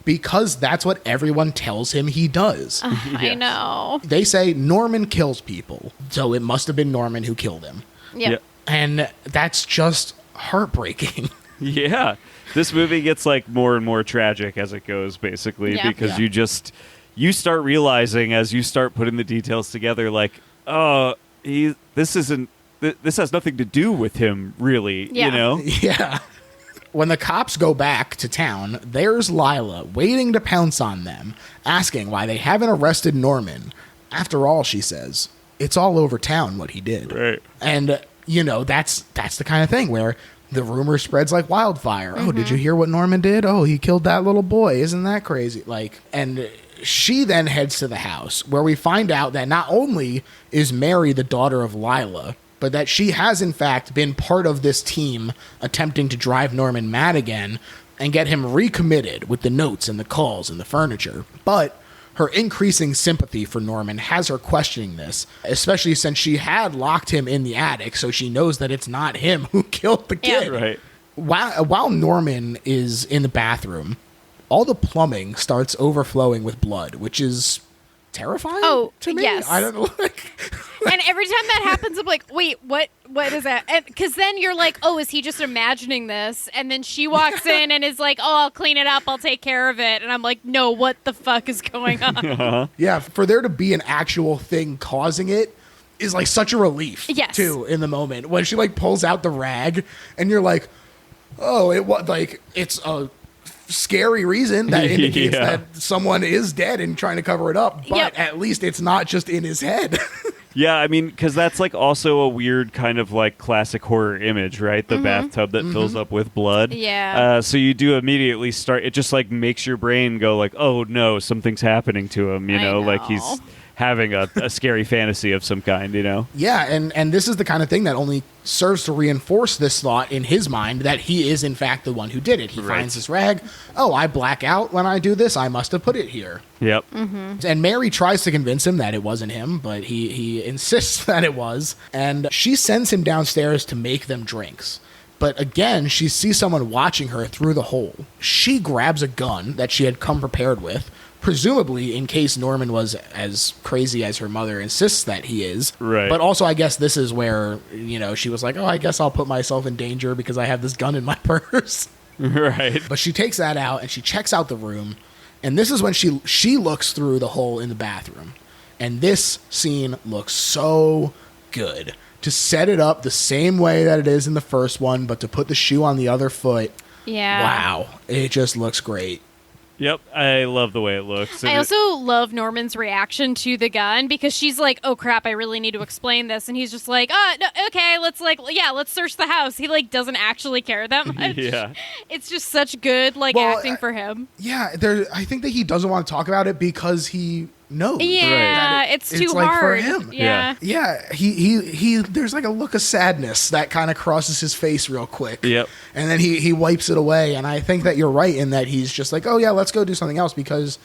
because that's what everyone tells him he does. I know. They say Norman kills people, so it must have been Norman who killed him. Yep. And that's just heartbreaking. Yeah. This movie gets like more and more tragic as it goes, basically, because you start realizing as you start putting the details together, like, oh, this has nothing to do with him, really, you know? Yeah. When the cops go back to town, there's Lila waiting to pounce on them, asking why they haven't arrested Norman. After all, she says, it's all over town what he did. Right. And, that's the kind of thing where the rumor spreads like wildfire. Oh, did you hear what Norman did? Oh, he killed that little boy. Isn't that crazy? And she then heads to the house where we find out that not only is Mary the daughter of Lila, but that she has in fact been part of this team attempting to drive Norman mad again and get him recommitted with the notes and the calls and the furniture. But her increasing sympathy for Norman has her questioning this, especially since she had locked him in the attic, so she knows that it's not him who killed the kid. Yeah. Right. While Norman is in the bathroom, all the plumbing starts overflowing with blood, which is terrifying to me. Yes. I don't know. And every time that happens, I'm like, wait, what is that? Because then you're like, oh, is he just imagining this? And then she walks in and is like, oh, I'll clean it up. I'll take care of it. And I'm like, no, what the fuck is going on? Yeah, for there to be an actual thing causing it is like such a relief, too, in the moment. When she like pulls out the rag and you're like, oh, it's a scary reason that indicates that someone is dead and trying to cover it up, but at least it's not just in his head. Yeah, I mean, because that's like also a weird kind of like classic horror image, right? The bathtub that fills up with blood. Yeah. So you do immediately start, it just like makes your brain go like, oh no, something's happening to him, you know, like he's having a scary fantasy of some kind, you know? Yeah, and this is the kind of thing that only serves to reinforce this thought in his mind that he is in fact the one who did it. He finds this rag. Oh, I black out when I do this. I must have put it here. Yep. And Mary tries to convince him that it wasn't him, but he insists that it was. And she sends him downstairs to make them drinks. But again, she sees someone watching her through the hole. She grabs a gun that she had come prepared with, presumably in case Norman was as crazy as her mother insists that he is. Right. But also, I guess this is where, she was like, oh, I guess I'll put myself in danger because I have this gun in my purse. Right. But she takes that out and she checks out the room. And this is when she looks through the hole in the bathroom. And this scene looks so good. To set it up the same way that it is in the first one, but to put the shoe on the other foot. Yeah. Wow. It just looks great. Yep, I love the way it looks. I also love Norman's reaction to the gun because she's like, oh crap, I really need to explain this. And he's just like, oh, no, okay, let's search the house. He like doesn't actually care that much. Yeah. It's just such good acting for him. Yeah, I think that he doesn't want to talk about it because he knows. Yeah, it's too like hard. for him. Yeah. Yeah, he there's like a look of sadness that kind of crosses his face real quick. Yep. And then he wipes it away, and I think that you're right in that he's just like, oh yeah, let's go do something else, because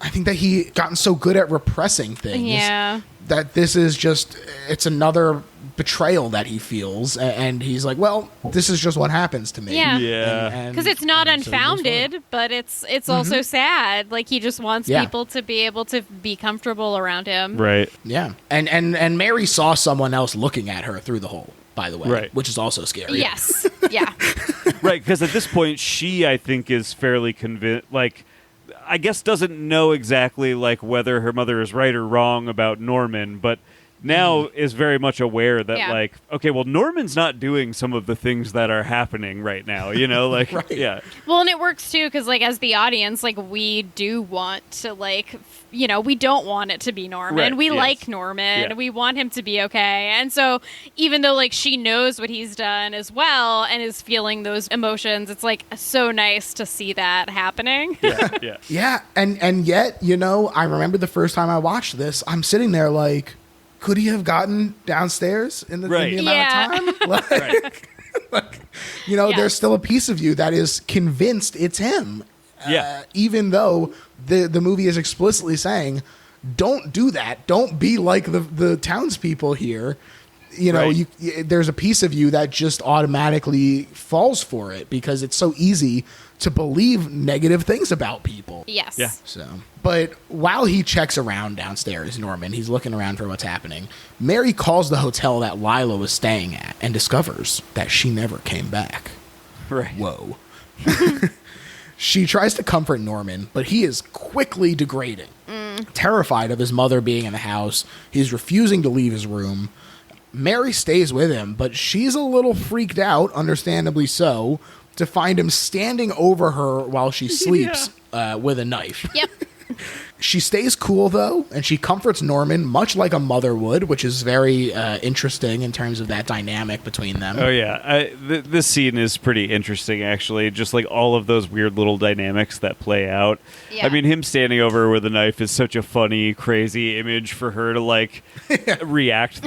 I think that he gotten so good at repressing things. Yeah. That this is just, it's another betrayal that he feels, and he's like, well, this is just what happens to me. Yeah. Yeah. Because it's not and so he moves unfounded, forward. but it's also sad. Like, he just wants people to be able to be comfortable around him. Right. Yeah, and Mary saw someone else looking at her through the hole, by the way, Right. which is also scary. Yes. Yeah. Right, because at this point, she, I think, is fairly convinced, like, I guess doesn't know exactly, like, whether her mother is right or wrong about Norman, but now is very much aware that, like, okay, well, Norman's not doing some of the things that are happening right now, you know? Like, Right. yeah. Well, and it works, too, because, like, as the audience, like, we do want to, like, you know, we don't want it to be Norman. Right, We yes. like Norman. Yeah. We want him to be okay. And so even though, like, she knows what he's done as well and is feeling those emotions, it's, like, so nice to see that happening. Yeah, yeah. Yeah, and yet, you know, I remember the first time I watched this, I'm sitting there like, could he have gotten downstairs in the Right. amount of time? Like, Right. like, you know, Yeah. there's still a piece of you that is convinced it's him. Yeah. Even though the movie is explicitly saying, don't do that. Don't be like the townspeople here. You know, Right. there's a piece of you that just automatically falls for it because it's so easy to believe negative things about people. Yes. Yeah. So, but while he checks around downstairs, Norman, he's looking around for what's happening. Mary calls the hotel that Lila was staying at and discovers that she never came back. Right. Whoa. She tries to comfort Norman, but he is quickly degrading. Terrified of his mother being in the house, he's refusing to leave his room. Mary stays with him, but she's a little freaked out, understandably so, to find him standing over her while she sleeps with a knife. Yep. She stays cool, though, and she comforts Norman much like a mother would, which is very interesting in terms of that dynamic between them. Oh, yeah. This scene is pretty interesting, actually. Just like all of those weird little dynamics that play out. Yeah. I mean, him standing over her with a knife is such a funny, crazy image for her to, like, react.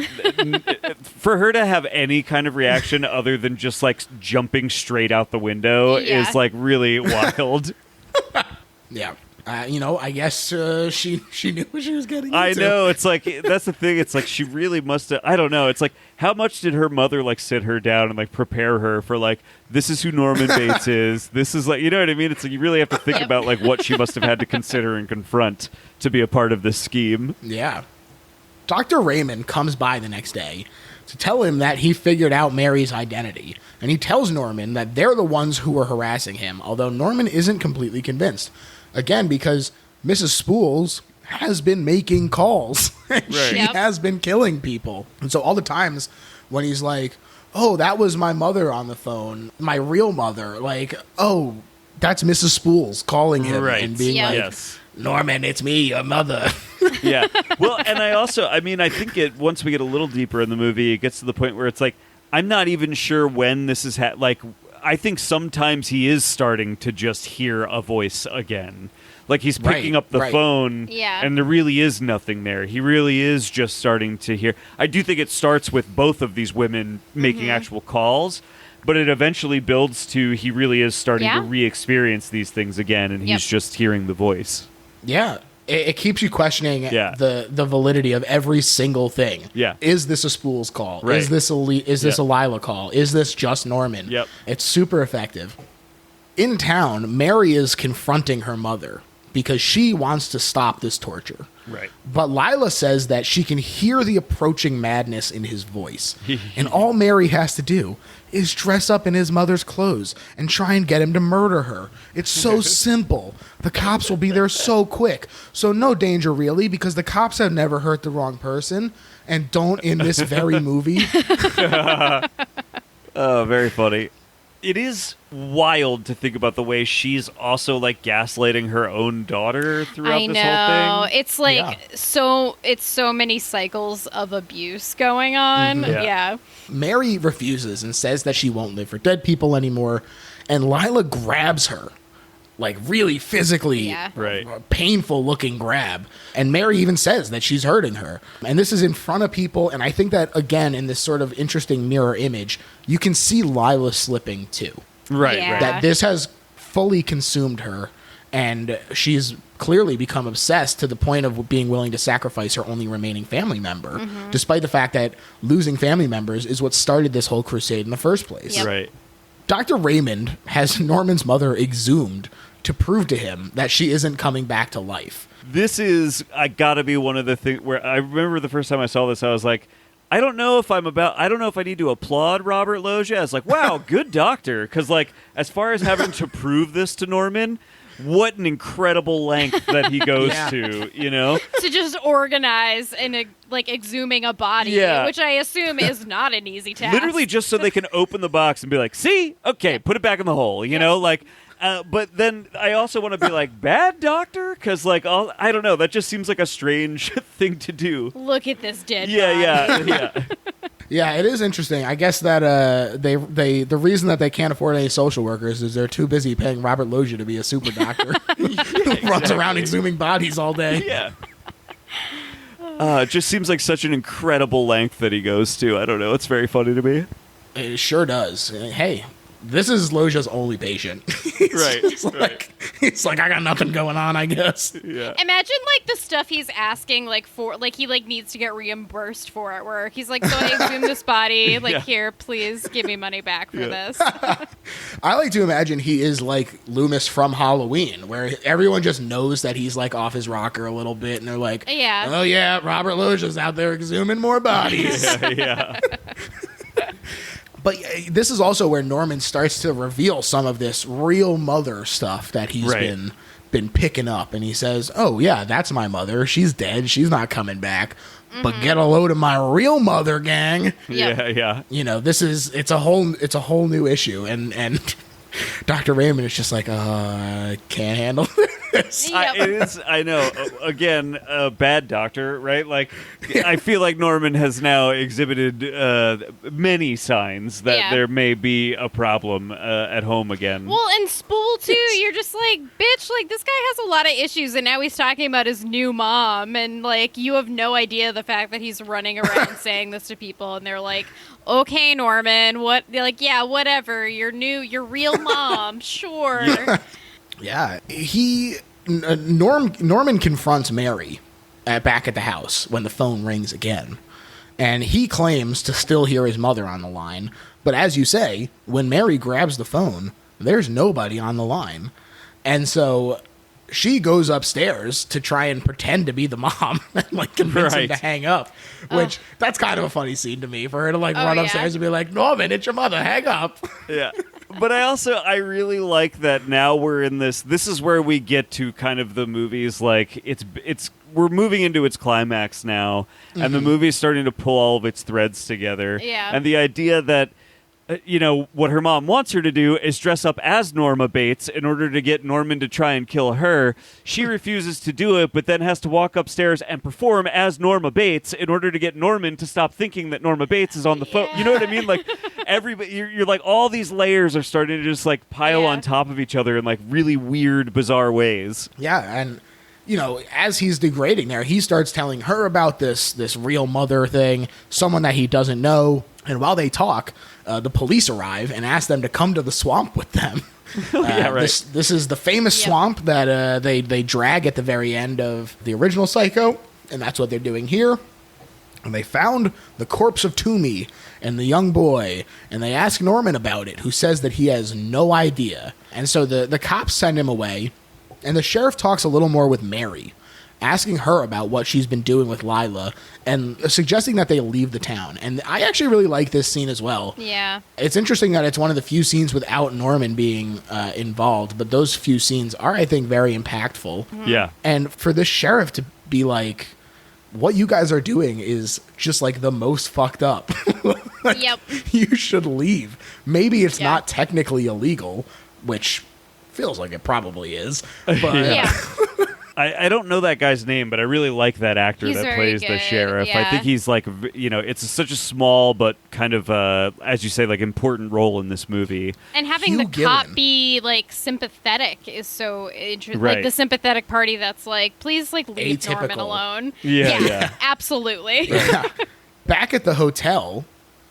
For her to have any kind of reaction other than just, like, jumping straight out the window Yeah. is, like, really wild. Yeah. You know, I guess she knew what she was getting into. I know. It's like, that's the thing. It's like, she really must have, I don't know. It's like, how much did her mother, like, sit her down and, like, prepare her for, like, this is who Norman Bates is. This is, like, you know what I mean? It's like, you really have to think about, like, what she must have had to consider and confront to be a part of this scheme. Yeah. Dr. Raymond comes by the next day to tell him that he figured out Mary's identity. And he tells Norman that they're the ones who were harassing him, although Norman isn't completely convinced. Again, because Mrs. Spools has been making calls. She Yep. has been killing people. And so all the times when he's like, oh, that was my mother on the phone, my real mother, like, oh, that's Mrs. Spools calling him Right. and being Yeah. like, Yes. Norman, it's me, your mother. Yeah. Well, and I mean, I think once we get a little deeper in the movie, it gets to the point where it's like, I'm not even sure when this is, like, I think sometimes he is starting to just hear a voice again. Like, he's picking Right, up the right. phone, Yeah. and there really is nothing there. He really is just starting to hear. I do think it starts with both of these women making actual calls, but it eventually builds to he really is starting Yeah. to re-experience these things again, and he's Yep. just hearing the voice. Yeah. It keeps you questioning Yeah. the validity of every single thing. Yeah. Is this a Spools call? Right. Is this Yep. a Lila call? Is this just Norman? Yep. It's super effective. In town, Mary is confronting her mother because she wants to stop this torture. Right. But Lila says that she can hear the approaching madness in his voice. And all Mary has to do is dress up in his mother's clothes and try and get him to murder her. It's so simple. The cops will be there so quick. So no danger really, because the cops have never hurt the wrong person and don't in this very movie. Oh, very funny. It is wild to think about the way she's also, like, gaslighting her own daughter throughout I this know. whole thing. It's like Yeah. it's so many cycles of abuse going on. Yeah. Yeah. Mary refuses and says that she won't live for dead people anymore. And Lila grabs her, like really physically Yeah. Right. painful looking grab. And Mary even says that she's hurting her. And this is in front of people. And I think that, again, in this sort of interesting mirror image, you can see Lila slipping too. Right, Yeah. right. That this has fully consumed her. And she's clearly become obsessed to the point of being willing to sacrifice her only remaining family member, despite the fact that losing family members is what started this whole crusade in the first place. Yep. Right. Dr. Raymond has Norman's mother exhumed to prove to him that she isn't coming back to life. This is, I gotta be one of the things where I remember the first time I saw this, I was like, I don't know if I need to applaud Robert Loggia as like, wow, good doctor. Because, like, as far as having to prove this to Norman, what an incredible length that he goes to, you know? To just organize and, like, exhuming a body, which I assume is not an easy task. Literally just so they can open the box and be like, see? Okay, put it back in the hole, you know? Like, but then I also want to be like, bad doctor? Because, like, I don't know. That just seems like a strange thing to do. Look at this dead body. Yeah. Yeah, it is interesting. I guess that the reason that they can't afford any social workers is they're too busy paying Robert Loggia to be a super doctor who runs around exhuming bodies all day. Yeah. It just seems like such an incredible length that he goes to. I don't know. It's very funny to me. It sure does. Hey, this is Loggia's only patient. Right. It's like, I got nothing going on, I guess. Yeah. Imagine, like, the stuff he's asking, like, for, like, he, like, needs to get reimbursed for at work. He's like, so I exhumed this body. Like, here, please give me money back for this. I like to imagine he is like Loomis from Halloween, where everyone just knows that he's, like, off his rocker a little bit, and they're like, oh, yeah, Robert Loggia's out there exhuming more bodies. Yeah. But this is also where Norman starts to reveal some of this real mother stuff that he's been picking up. And he says, oh, yeah, that's my mother. She's dead. She's not coming back. But get a load of my real mother, gang. Yeah. You know, it's a whole new issue. And Dr. Raymond is just like, can't handle this. I know. Again, a bad doctor, right? Like, I feel like Norman has now exhibited many signs that there may be a problem at home again. Well, and Spool, too, you're just like, bitch, like, this guy has a lot of issues, and now he's talking about his new mom, and, like, you have no idea the fact that he's running around saying this to people, and they're like, okay, Norman, what? They're like, yeah, whatever, your real mom, sure. Yeah, Norman confronts Mary back at the house when the phone rings again. And he claims to still hear his mother on the line. But as you say, when Mary grabs the phone, there's nobody on the line. And so she goes upstairs to try and pretend to be the mom and, like, convince him to hang up. Which, that's kind of a funny scene to me, for her to, like, run upstairs and be like, Norman, it's your mother, hang up. Yeah. But I really like that now we're in this is where we get to kind of the movies, like, we're moving into its climax now, and the movie's starting to pull all of its threads together. Yeah. And the idea that, what her mom wants her to do is dress up as Norma Bates in order to get Norman to try and kill her. She refuses to do it, but then has to walk upstairs and perform as Norma Bates in order to get Norman to stop thinking that Norma Bates is on the phone. You know what I mean? Like, everybody, you're like, all these layers are starting to just, like, pile on top of each other in, like, really weird, bizarre ways. Yeah, and as he's degrading there, he starts telling her about this real mother thing, someone that he doesn't know. And while they talk, the police arrive and ask them to come to the swamp with them. This is the famous swamp that they drag at the very end of the original Psycho, and that's what they're doing here. And they found the corpse of Toomey and the young boy, and they ask Norman about it, who says that he has no idea. And so the cops send him away, and the sheriff talks a little more with Mary, asking her about what she's been doing with Lila and suggesting that they leave the town. And I actually really like this scene as well. Yeah. It's interesting that it's one of the few scenes without Norman being involved, but those few scenes are, I think, very impactful. Mm-hmm. Yeah. And for this sheriff to be like, what you guys are doing is just, like, the most fucked up. Like, you should leave. Maybe it's not technically illegal, which feels like it probably is. But I don't know that guy's name, but I really like that actor that plays the sheriff. Yeah. I think he's like, it's such a small but kind of, as you say, like, important role in this movie. And having the cop be, like, sympathetic is so interesting. Right. Like, the sympathetic party that's like, please, like, leave Norman alone. Yeah. Absolutely. Yeah. Back at the hotel,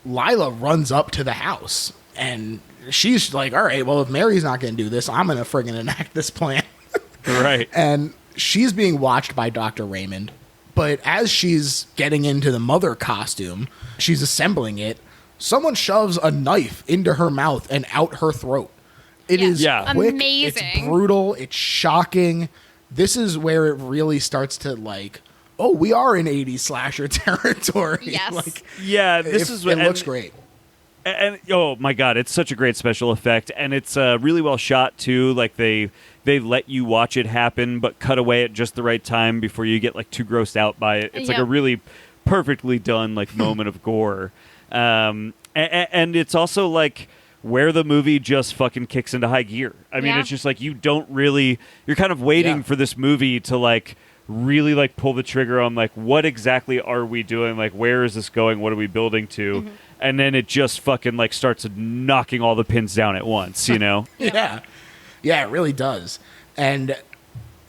Lila runs up to the house, and she's like, all right, well, if Mary's not going to do this, I'm going to friggin' enact this plan. Right. And she's being watched by Dr. Raymond. But as she's getting into the mother costume, she's assembling it, someone shoves a knife into her mouth and out her throat. It is quick, amazing. It's brutal, it's shocking. This is where it really starts to like, oh, we are in 80s slasher territory. Yes. Like, Yeah, this is what it looks great. And oh my god, it's such a great special effect, and it's really well shot too. Like they let you watch it happen, but cut away at just the right time before you get like too grossed out by it. It's like a really perfectly done like moment of gore, and it's also like where the movie just fucking kicks into high gear. I mean, it's just like you're kind of waiting for this movie to like really like pull the trigger on like what exactly are we doing, like where is this going, what are we building to, and then it just fucking like starts knocking all the pins down at once, you know. Yeah, it really does. And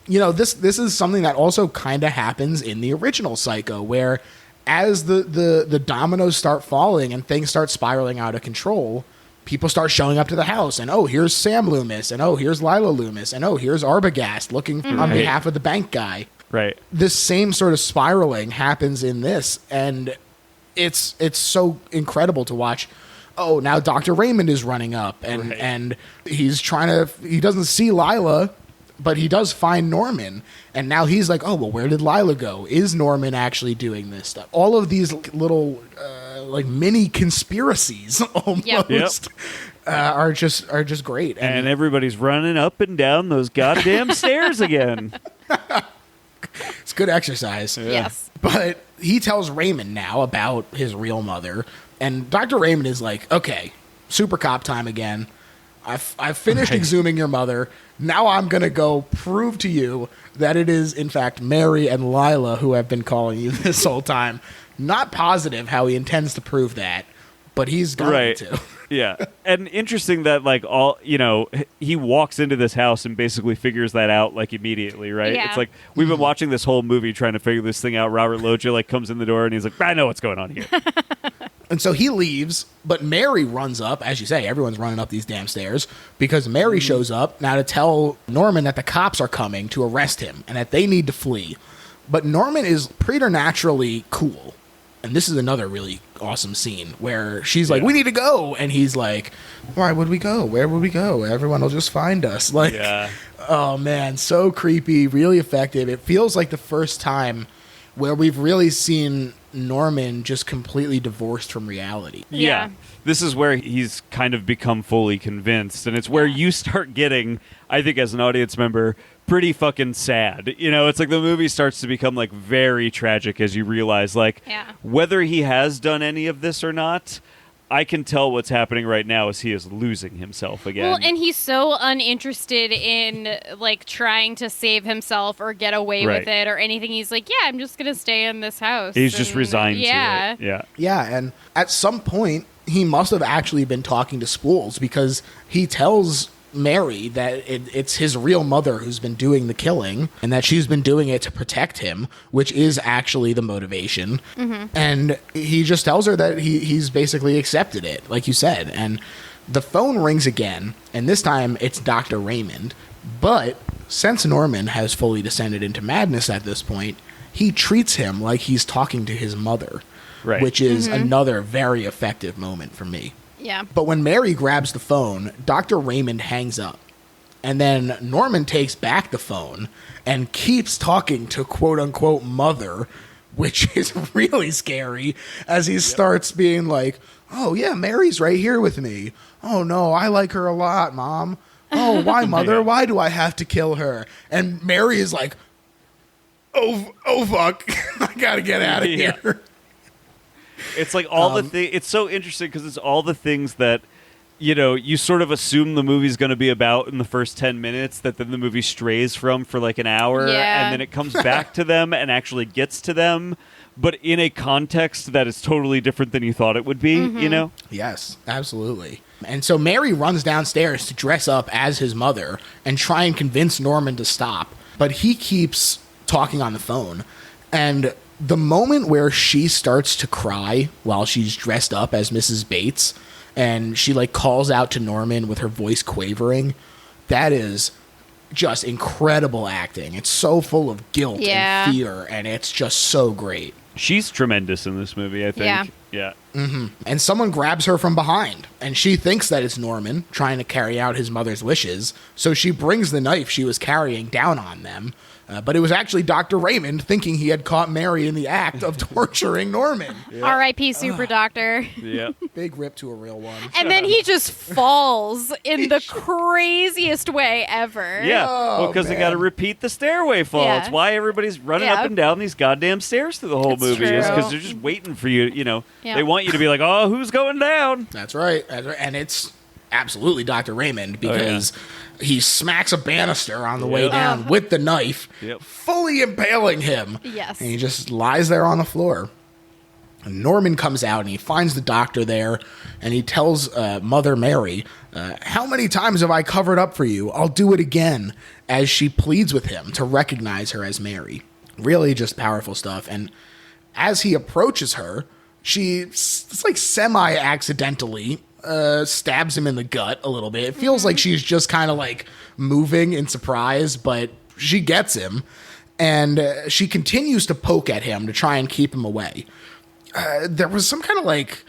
you know, this is something that also kind of happens in the original Psycho, where as the dominoes start falling and things start spiraling out of control, people start showing up to the house, and oh, here's Sam Loomis, and oh, here's Lila Loomis, and oh, here's Arbogast looking on behalf of the bank guy. Right. This same sort of spiraling happens in this, and it's so incredible to watch. Oh, now Dr. Raymond is running up, and he doesn't see Lila, but he does find Norman, and now he's like, oh, well, where did Lila go? Is Norman actually doing this stuff? All of these little like mini conspiracies almost are just great, and everybody's running up and down those goddamn stairs again. It's good exercise. Yes. But he tells Raymond now about his real mother, and Dr. Raymond is like, okay, super cop time again. I've finished exhuming your mother. Now I'm going to go prove to you that it is, in fact, Mary and Lila who have been calling you this whole time. Not positive how he intends to prove that, but he's going to. Yeah. And interesting that, like, he walks into this house and basically figures that out, like, immediately, right? Yeah. It's like, we've been watching this whole movie trying to figure this thing out. Robert Loggia, like, comes in the door and he's like, I know what's going on here. And so he leaves, but Mary runs up. As you say, everyone's running up these damn stairs because Mary shows up now to tell Norman that the cops are coming to arrest him and that they need to flee. But Norman is preternaturally cool. And this is another really awesome scene where she's like, we need to go. And he's like, why would we go? Where would we go? Everyone will just find us. Like, oh, man, so creepy, really effective. It feels like the first time where we've really seen Norman just completely divorced from reality. Yeah. This is where he's kind of become fully convinced. And it's where you start getting, I think as an audience member, pretty fucking sad. You know, it's like the movie starts to become like very tragic as you realize like whether he has done any of this or not, I can tell what's happening right now is he is losing himself again. Well, and he's so uninterested in like trying to save himself or get away with it or anything. He's like, yeah, I'm just going to stay in this house. He's just resigned to it. Yeah, and at some point he must have actually been talking to Spools because he tells Mary that it's his real mother who's been doing the killing and that she's been doing it to protect him, which is actually the motivation. And he just tells her that he's basically accepted it, like you said. And the phone rings again, and this time it's Dr. Raymond. But since Norman has fully descended into madness at this point, he treats him like he's talking to his mother, which is another very effective moment for me. Yeah. But when Mary grabs the phone, Dr. Raymond hangs up. And then Norman takes back the phone and keeps talking to quote-unquote mother, which is really scary as he starts being like, oh, yeah, Mary's right here with me. Oh, no, I like her a lot, Mom. Oh, why, Mother? Why do I have to kill her? And Mary is like, oh fuck. I got to get out of here. It's like all the things. It's so interesting because it's all the things that, you know, you sort of assume the movie's going to be about in the first 10 minutes that then the movie strays from for like an hour. And then it comes back to them and actually gets to them, but in a context that is totally different than you thought it would be, you know? Yes, absolutely. And so Mary runs downstairs to dress up as his mother and try and convince Norman to stop. But he keeps talking on the phone. And the moment where she starts to cry while she's dressed up as Mrs. Bates and she like calls out to Norman with her voice quavering, that is just incredible acting. It's so full of guilt and fear, and it's just so great. She's tremendous in this movie, I think. Yeah. And someone grabs her from behind, and she thinks that it's Norman trying to carry out his mother's wishes, so she brings the knife she was carrying down on them. But it was actually Dr. Raymond thinking he had caught Mary in the act of torturing Norman. R.I.P. Super Doctor. Yeah. Big rip to a real one. And then he just falls in the craziest way ever. Yeah, well, because they got to repeat the stairway fall. Yeah. It's why everybody's running up and down these goddamn stairs through the whole movie. True. Is because they're just waiting for you. Yeah. They want you to be like, oh, who's going down? That's right. And it's absolutely Dr. Raymond, because he smacks a banister on the way down with the knife, fully impaling him. Yes. And he just lies there on the floor. And Norman comes out and he finds the doctor there, and he tells Mother Mary, how many times have I covered up for you? I'll do it again, as she pleads with him to recognize her as Mary. Really just powerful stuff. And as he approaches her, she, it's like semi-accidentally, stabs him in the gut a little bit. It feels like she's just kind of like moving in surprise, but she gets him, and she continues to poke at him to try and keep him away. There was some kind of like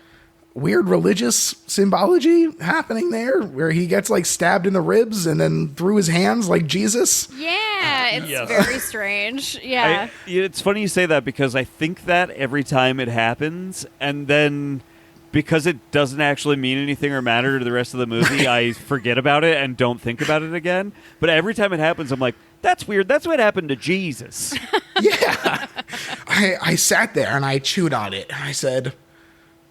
weird religious symbology happening there, where he gets like stabbed in the ribs and then through his hands like Jesus. Yeah, it's very strange. Yeah. It's funny you say that, because I think that every time it happens, and then because it doesn't actually mean anything or matter to the rest of the movie, I forget about it and don't think about it again. But every time it happens, I'm like, that's weird. That's what happened to Jesus. Yeah. I sat there and I chewed on it. And I said,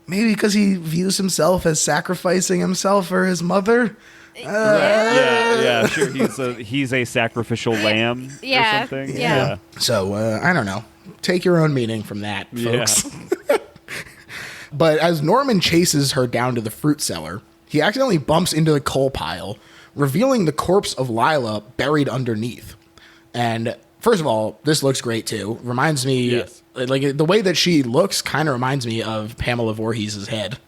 maybe because he views himself as sacrificing himself for his mother. Sure. He's a sacrificial lamb or something. Yeah. So, I don't know. Take your own meaning from that, folks. Yeah. But as Norman chases her down to the fruit cellar, he accidentally bumps into the coal pile, revealing the corpse of Lila buried underneath. And first of all, this looks great too. Reminds me, like the way that she looks kind of reminds me of Pamela Voorhees' head.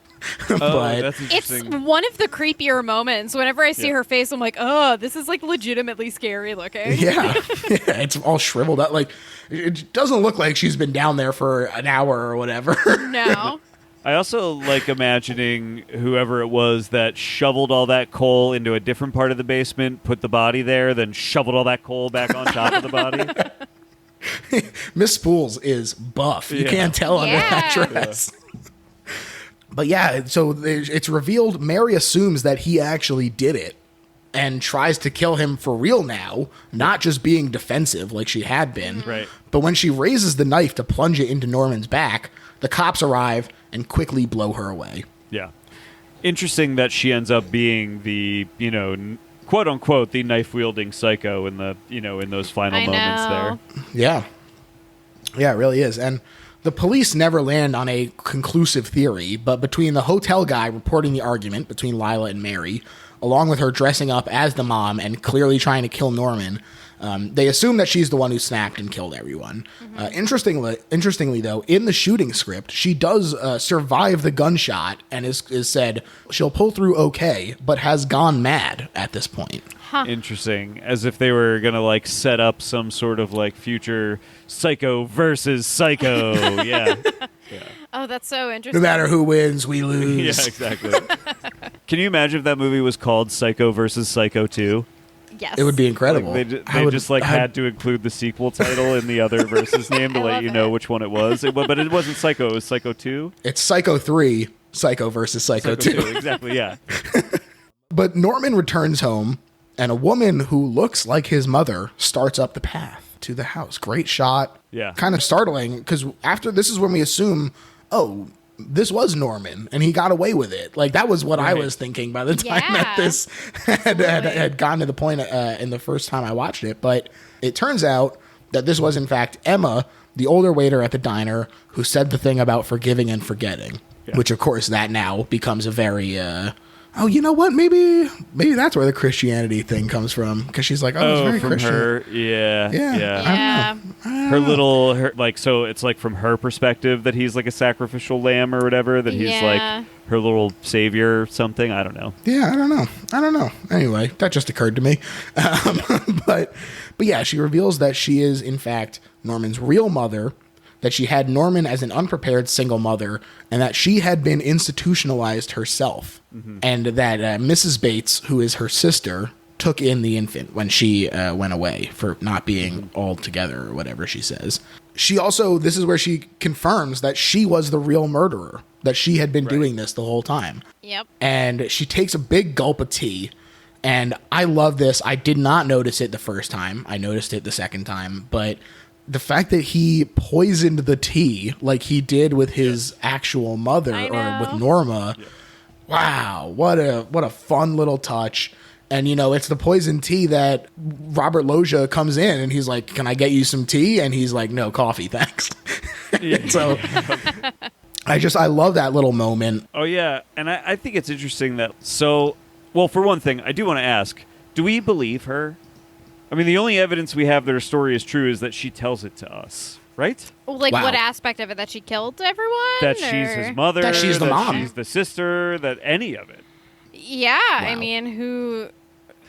But that's interesting. It's one of the creepier moments. Whenever I see her face, I'm like, oh, this is like legitimately scary looking. Yeah, it's all shriveled up. Like, it doesn't look like she's been down there for an hour or whatever. No. I also like imagining whoever it was that shoveled all that coal into a different part of the basement, put the body there, then shoveled all that coal back on top of the body. Miss Spools is buff. You can't tell under that dress. But yeah, so it's revealed Mary assumes that he actually did it and tries to kill him for real now, not just being defensive like she had been. Right. But when she raises the knife to plunge it into Norman's back, the cops arrive and quickly blow her away. Yeah. Interesting that she ends up being the, quote unquote, the knife wielding psycho in the, in those final moments there. Yeah. Yeah, it really is. And the police never land on a conclusive theory, but between the hotel guy reporting the argument between Lila and Mary, along with her dressing up as the mom and clearly trying to kill Norman, they assume that she's the one who snapped and killed everyone. Interestingly, though, in the shooting script, she does survive the gunshot and is said she'll pull through okay, but has gone mad at this point. Huh. Interesting. As if they were going to, set up some sort of, future Psycho versus Psycho. Yeah. Oh, that's so interesting. No matter who wins, we lose. Yeah, exactly. Can you imagine if that movie was called Psycho versus Psycho 2? Yes. It would be incredible. They had to include the sequel title in the other versus name to let you know which one it was. But it wasn't Psycho. It was Psycho 2. It's Psycho 3, Psycho versus Psycho 2. Exactly, yeah. But Norman returns home, and a woman who looks like his mother starts up the path to the house. Great shot. Yeah. Kind of startling, because after this is when we assume, oh, this was Norman, and he got away with it. Like, that was what I was thinking by the time that this had gotten to the point in the first time I watched it. But it turns out that this was, in fact, Emma, the older waiter at the diner, who said the thing about forgiving and forgetting, which, of course, that now becomes a very oh, you know what? Maybe that's where the Christianity thing comes from. Because she's like, oh, it's very from Christian. her. Yeah. Yeah. Her like, so it's like from her perspective that he's like a sacrificial lamb or whatever, that he's like her little savior or something. I don't know. Yeah, I don't know. Anyway, that just occurred to me. But yeah, she reveals that she is, in fact, Norman's real mother, that she had Norman as an unprepared single mother, and that she had been institutionalized herself. And that Mrs. Bates, who is her sister, took in the infant when she went away for not being all together or whatever she says. She also, this is where she confirms that she was the real murderer, that she had been doing this the whole time. Yep. And she takes a big gulp of tea. And I love this. I did not notice it the first time. I noticed it the second time. But the fact that he poisoned the tea like he did with his actual mother or with Norma. Wow. What a fun little touch. And, you know, it's the poison tea that Robert Loggia comes in and he's like, can I get you some tea? And he's like, no, coffee, thanks. So I love that little moment. Oh, yeah. And I think it's interesting that, well, for one thing, I do want to ask, do we believe her? I mean, the only evidence we have that her story is true is that she tells it to us, right? Like, what aspect of it? That she killed everyone? That she's his mother. That she's the mom. She's the sister. That any of it. Yeah. Wow. I mean, who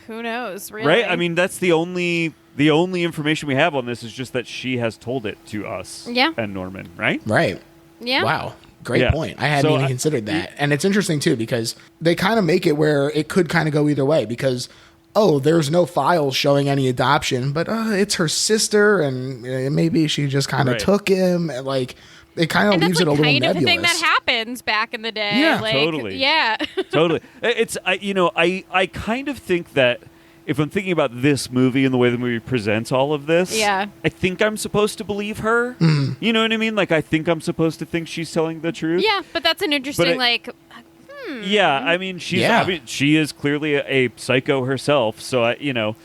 knows, really? Right? I mean, that's the only information we have on this is just that she has told it to us and Norman, right? Right. Yeah. Wow. Great point. I hadn't even considered that. And it's interesting, too, because they kind of make it where it could kind of go either way because, there's no files showing any adoption, but it's her sister and maybe she just kind of took him. Like, it kind of leaves it a little nebulous. That's kind of the thing that happens back in the day. Yeah, like, totally. Yeah. Totally. I kind of think that if I'm thinking about this movie and the way the movie presents all of this, I think I'm supposed to believe her. Mm. You know what I mean? Like, I think I'm supposed to think she's telling the truth. Yeah, but that's an interesting, Yeah, I mean, she is clearly a psycho herself. So, and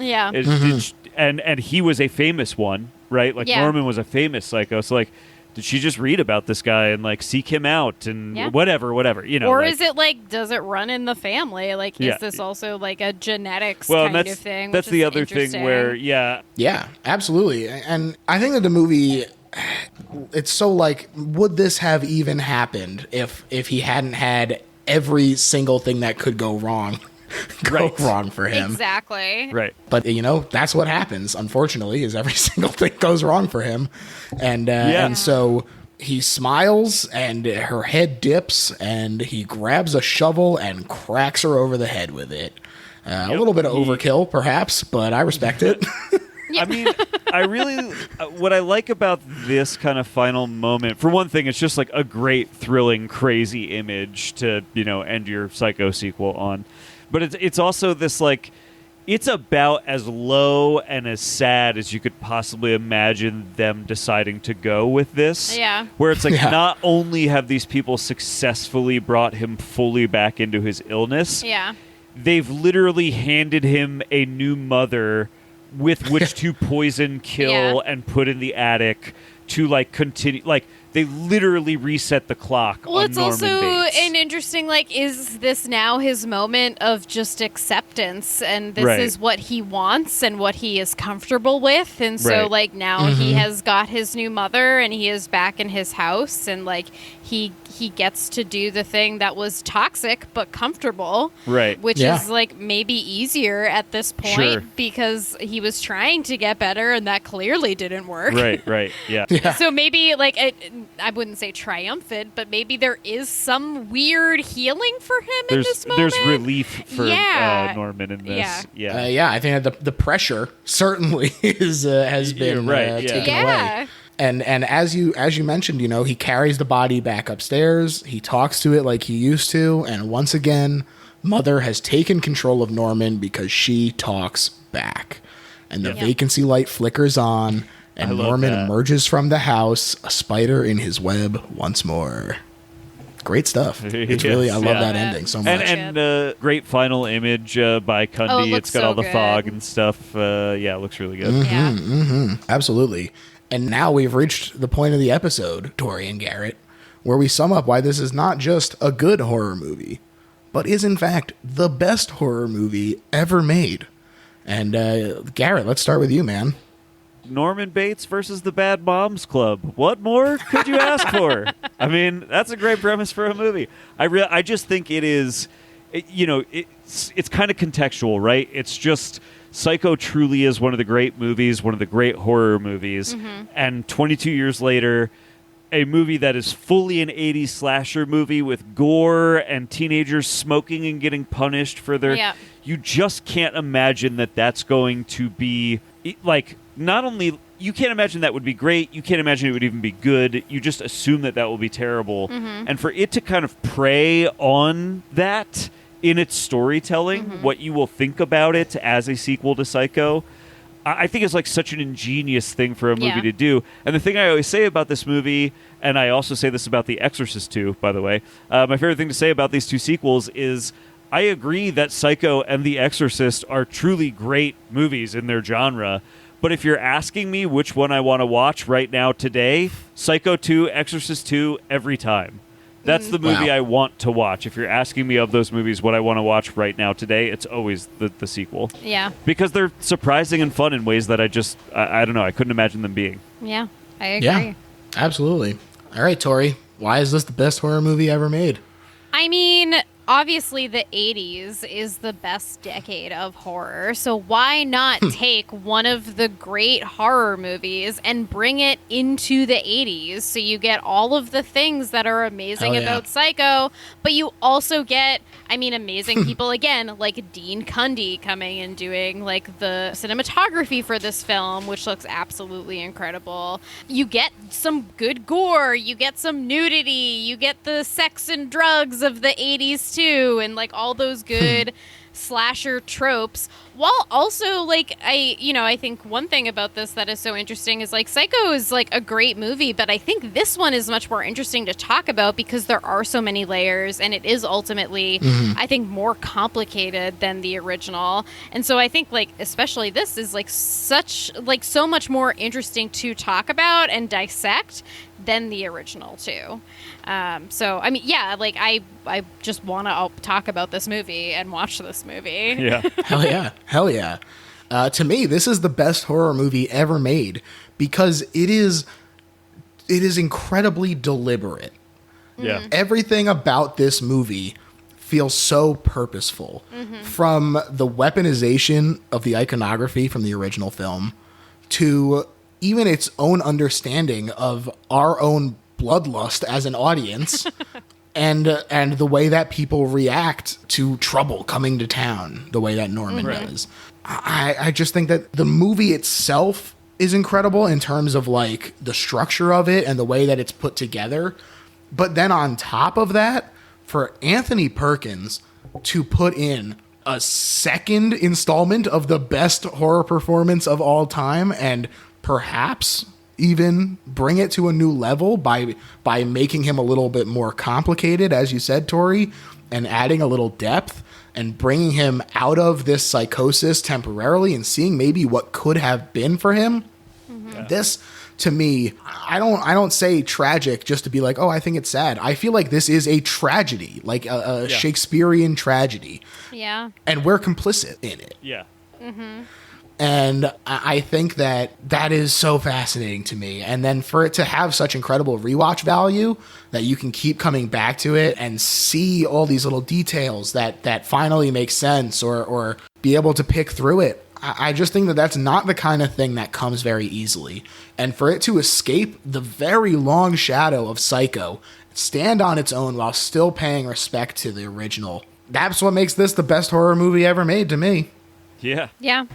he was a famous one, right? Like, Norman was a famous psycho. So, like, did she just read about this guy and, like, seek him out and whatever, you know? Or like, is it, like, does it run in the family? Like, is this also, like, a genetics kind of thing? That's the other thing where, Yeah, absolutely. And I think that the movie, it's so, like, would this have even happened if he hadn't had every single thing that could go wrong wrong for him? Exactly. Right. But, that's what happens, unfortunately, is every single thing goes wrong for him. And so he smiles and her head dips and he grabs a shovel and cracks her over the head with it. A little bit of overkill, perhaps, but I respect it. I mean, what I like about this kind of final moment, for one thing, it's just like a great, thrilling, crazy image to, end your Psycho sequel on. But it's also this, like, it's about as low and as sad as you could possibly imagine them deciding to go with this. Yeah. Where it's like, not only have these people successfully brought him fully back into his illness, they've literally handed him a new mother with which to poison, kill, and put in the attic to, like, continue. Like, they literally reset the clock on Norman Bates. Well, it's also an interesting, like, is this now his moment of just acceptance? And this is what he wants and what he is comfortable with. And so, like, now he has got his new mother and he is back in his house. And, like, he gets to do the thing that was toxic but comfortable. Right. Which is, like, maybe easier at this point because he was trying to get better and that clearly didn't work. Right, yeah. So maybe, like, I wouldn't say triumphant, but maybe there is some weird healing for him in this moment. There's relief for Norman in this. I think that the pressure certainly has been taken away. And as you mentioned, he carries the body back upstairs. He talks to it like he used to, and once again, Mother has taken control of Norman because she talks back. And the vacancy light flickers on, and Norman emerges from the house, a spider in his web once more. Great stuff. It's really, I love that ending so much. And great final image by Cundy. It's got all the fog and stuff. It looks really good. Absolutely. And now we've reached the point of the episode, Tori and Garrett, where we sum up why this is not just a good horror movie, but is in fact the best horror movie ever made. And Garrett, let's start with you, man. Norman Bates versus the Bad Moms Club. What more could you ask for? I mean, that's a great premise for a movie. I just think it is, it's kind of contextual, right? It's just Psycho truly is one of the great movies, one of the great horror movies. And 22 years later, a movie that is fully an 80s slasher movie with gore and teenagers smoking and getting punished for their... Yeah. You just can't imagine that that's going to be... Like, not only... You can't imagine that would be great. You can't imagine it would even be good. You just assume that will be terrible. And for it to kind of prey on that in its storytelling, what you will think about it as a sequel to Psycho... I think it's like such an ingenious thing for a movie to do. And the thing I always say about this movie, and I also say this about The Exorcist 2, by the way, my favorite thing to say about these two sequels is I agree that Psycho and The Exorcist are truly great movies in their genre. But if you're asking me which one I want to watch right now today, Psycho 2, Exorcist 2, every time. That's the movie I want to watch. If you're asking me of those movies what I want to watch right now today, it's always the sequel. Yeah. Because they're surprising and fun in ways that I don't know, I couldn't imagine them being. Yeah, I agree. Yeah, absolutely. All right, Tori, why is this the best horror movie ever made? I mean, obviously the 80s is the best decade of horror, so why not take one of the great horror movies and bring it into the 80s so you get all of the things that are amazing about Psycho, but you also get, I mean, amazing people again, like Dean Cundey coming and doing like the cinematography for this film, which looks absolutely incredible. You get some good gore, you get some nudity, you get the sex and drugs of the 80s too, and like all those good slasher tropes, while also like I think one thing about this that is so interesting is like Psycho is like a great movie, but I think this one is much more interesting to talk about because there are so many layers and it is ultimately I think more complicated than the original. And so I think like especially this is like so much more interesting to talk about and dissect than the original too. So I mean, yeah, like I just want to talk about this movie and watch this movie. Yeah. Hell yeah. To me, this is the best horror movie ever made because it is incredibly deliberate. Yeah. Everything about this movie feels so purposeful. From the weaponization of the iconography from the original film to even its own understanding of our own bloodlust as an audience and the way that people react to trouble coming to town, the way that Norman does. I just think that the movie itself is incredible in terms of like the structure of it and the way that it's put together. But then on top of that, for Anthony Perkins to put in a second installment of the best horror performance of all time and perhaps even bring it to a new level by making him a little bit more complicated, as you said, Tori, and adding a little depth and bringing him out of this psychosis temporarily and seeing maybe what could have been for him. This, to me, I don't say tragic just to be like, oh, I think it's sad. I feel like this is a tragedy, like a Shakespearean tragedy. Yeah. And we're complicit in it. Yeah. And I think that is so fascinating to me. And then for it to have such incredible rewatch value that you can keep coming back to it and see all these little details that finally make sense or be able to pick through it. I just think that that's not the kind of thing that comes very easily. And for it to escape the very long shadow of Psycho, stand on its own while still paying respect to the original, that's what makes this the best horror movie ever made to me. Yeah. Yeah.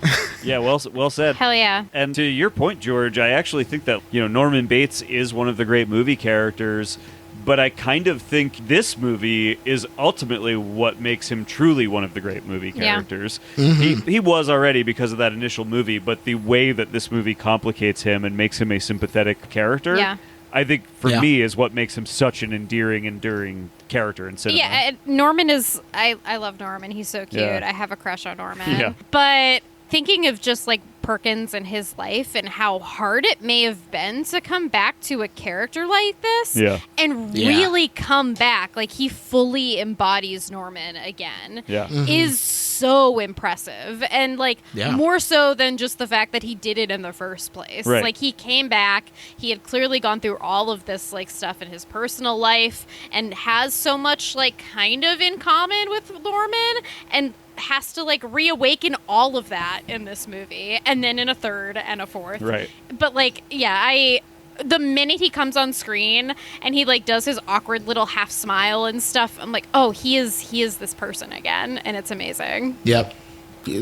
Yeah, well said. Hell yeah. And to your point, George, I actually think that, Norman Bates is one of the great movie characters, but I kind of think this movie is ultimately what makes him truly one of the great movie characters. He was already because of that initial movie, but the way that this movie complicates him and makes him a sympathetic character, I think for me is what makes him such an enduring character in cinema. Yeah, Norman is... I love Norman. He's so cute. Yeah. I have a crush on Norman. Yeah. But thinking of just like Perkins and his life and how hard it may have been to come back to a character like this and really come back. Like, he fully embodies Norman again. Is so impressive. And, like, more so than just the fact that he did it in the first place. Right. Like, he came back. He had clearly gone through all of this, like, stuff in his personal life and has so much, like, kind of in common with Norman, and has to, like, reawaken all of that in this movie, and then in a third and a fourth. Right. But, like, the minute he comes on screen and he, like, does his awkward little half smile and stuff, I'm like, oh, he is this person again, and it's amazing. Yep.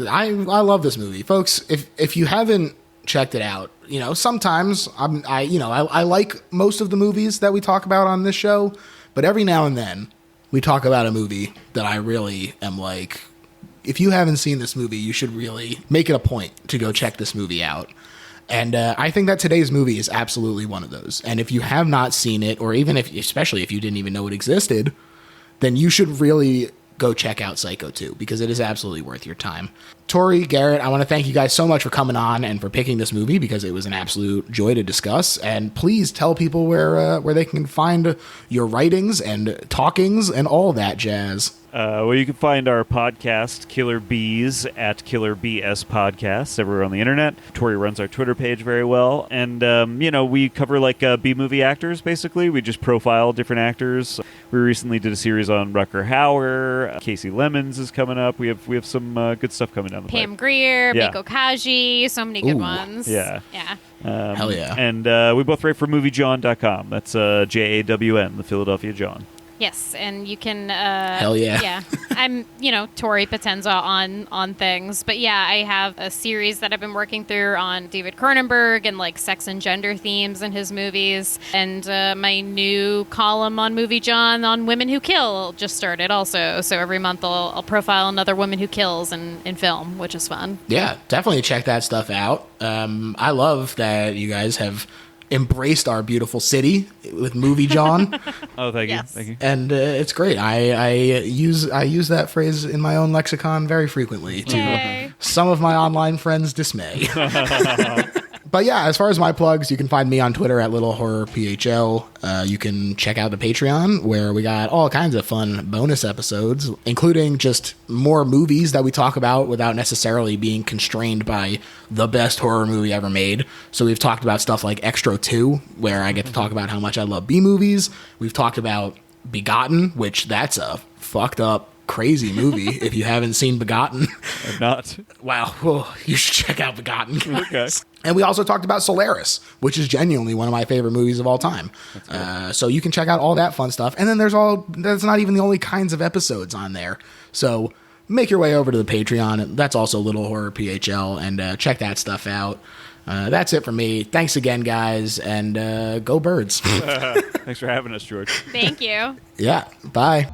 I love this movie, folks. If you haven't checked it out, you know, sometimes I like most of the movies that we talk about on this show, but every now and then we talk about a movie that I really am like, if you haven't seen this movie, you should really make it a point to go check this movie out. And I think that today's movie is absolutely one of those. And if you have not seen it, or even especially if you didn't even know it existed, then you should really go check out Psycho 2, because it is absolutely worth your time. Tori, Garrett, I want to thank you guys so much for coming on and for picking this movie, because it was an absolute joy to discuss. And please tell people where they can find your writings and talkings and all that jazz. Well, you can find our podcast, Killer Bees, at Killer BS Podcasts, everywhere on the internet. Tori runs our Twitter page very well. And, we cover, like, B-movie actors, basically. We just profile different actors. We recently did a series on Rutger Hauer. Casey Lemons is coming up. We have some good stuff coming down the pipe. Pam Grier, Miko Kaji, so many good ones. Yeah. Hell yeah. And we both write for MovieJawn.com. That's JAWN, the Philadelphia John. Yes, and you can... Hell yeah. Yeah. I'm, Tori Potenza on things. But yeah, I have a series that I've been working through on David Cronenberg and, like, sex and gender themes in his movies. And my new column on Movie John on Women Who Kill just started also. So every month I'll profile another woman who kills in film, which is fun. Yeah, definitely check that stuff out. I love that you guys have embraced our beautiful city with Movie John. Oh, thank you. Yes. Thank you. And it's great. I use that phrase in my own lexicon very frequently to Yay. some of my online friends' dismay. But yeah, as far as my plugs, you can find me on Twitter at LittleHorrorPHL. You can check out the Patreon, where we got all kinds of fun bonus episodes, including just more movies that we talk about without necessarily being constrained by the best horror movie ever made. So we've talked about stuff like Extra 2, where I get to talk about how much I love B-movies. We've talked about Begotten, which that's a fucked up, crazy movie. If you haven't seen Begotten, I'm not. wow, well, you should check out Begotten, guys. Okay. And we also talked about Solaris, which is genuinely one of my favorite movies of all time. So you can check out all that fun stuff. And then that's not even the only kinds of episodes on there. So make your way over to the Patreon. That's also Little Horror PHL, and check that stuff out. That's it for me. Thanks again, guys, and go Birds. Thanks for having us, George. Thank you. Yeah, bye.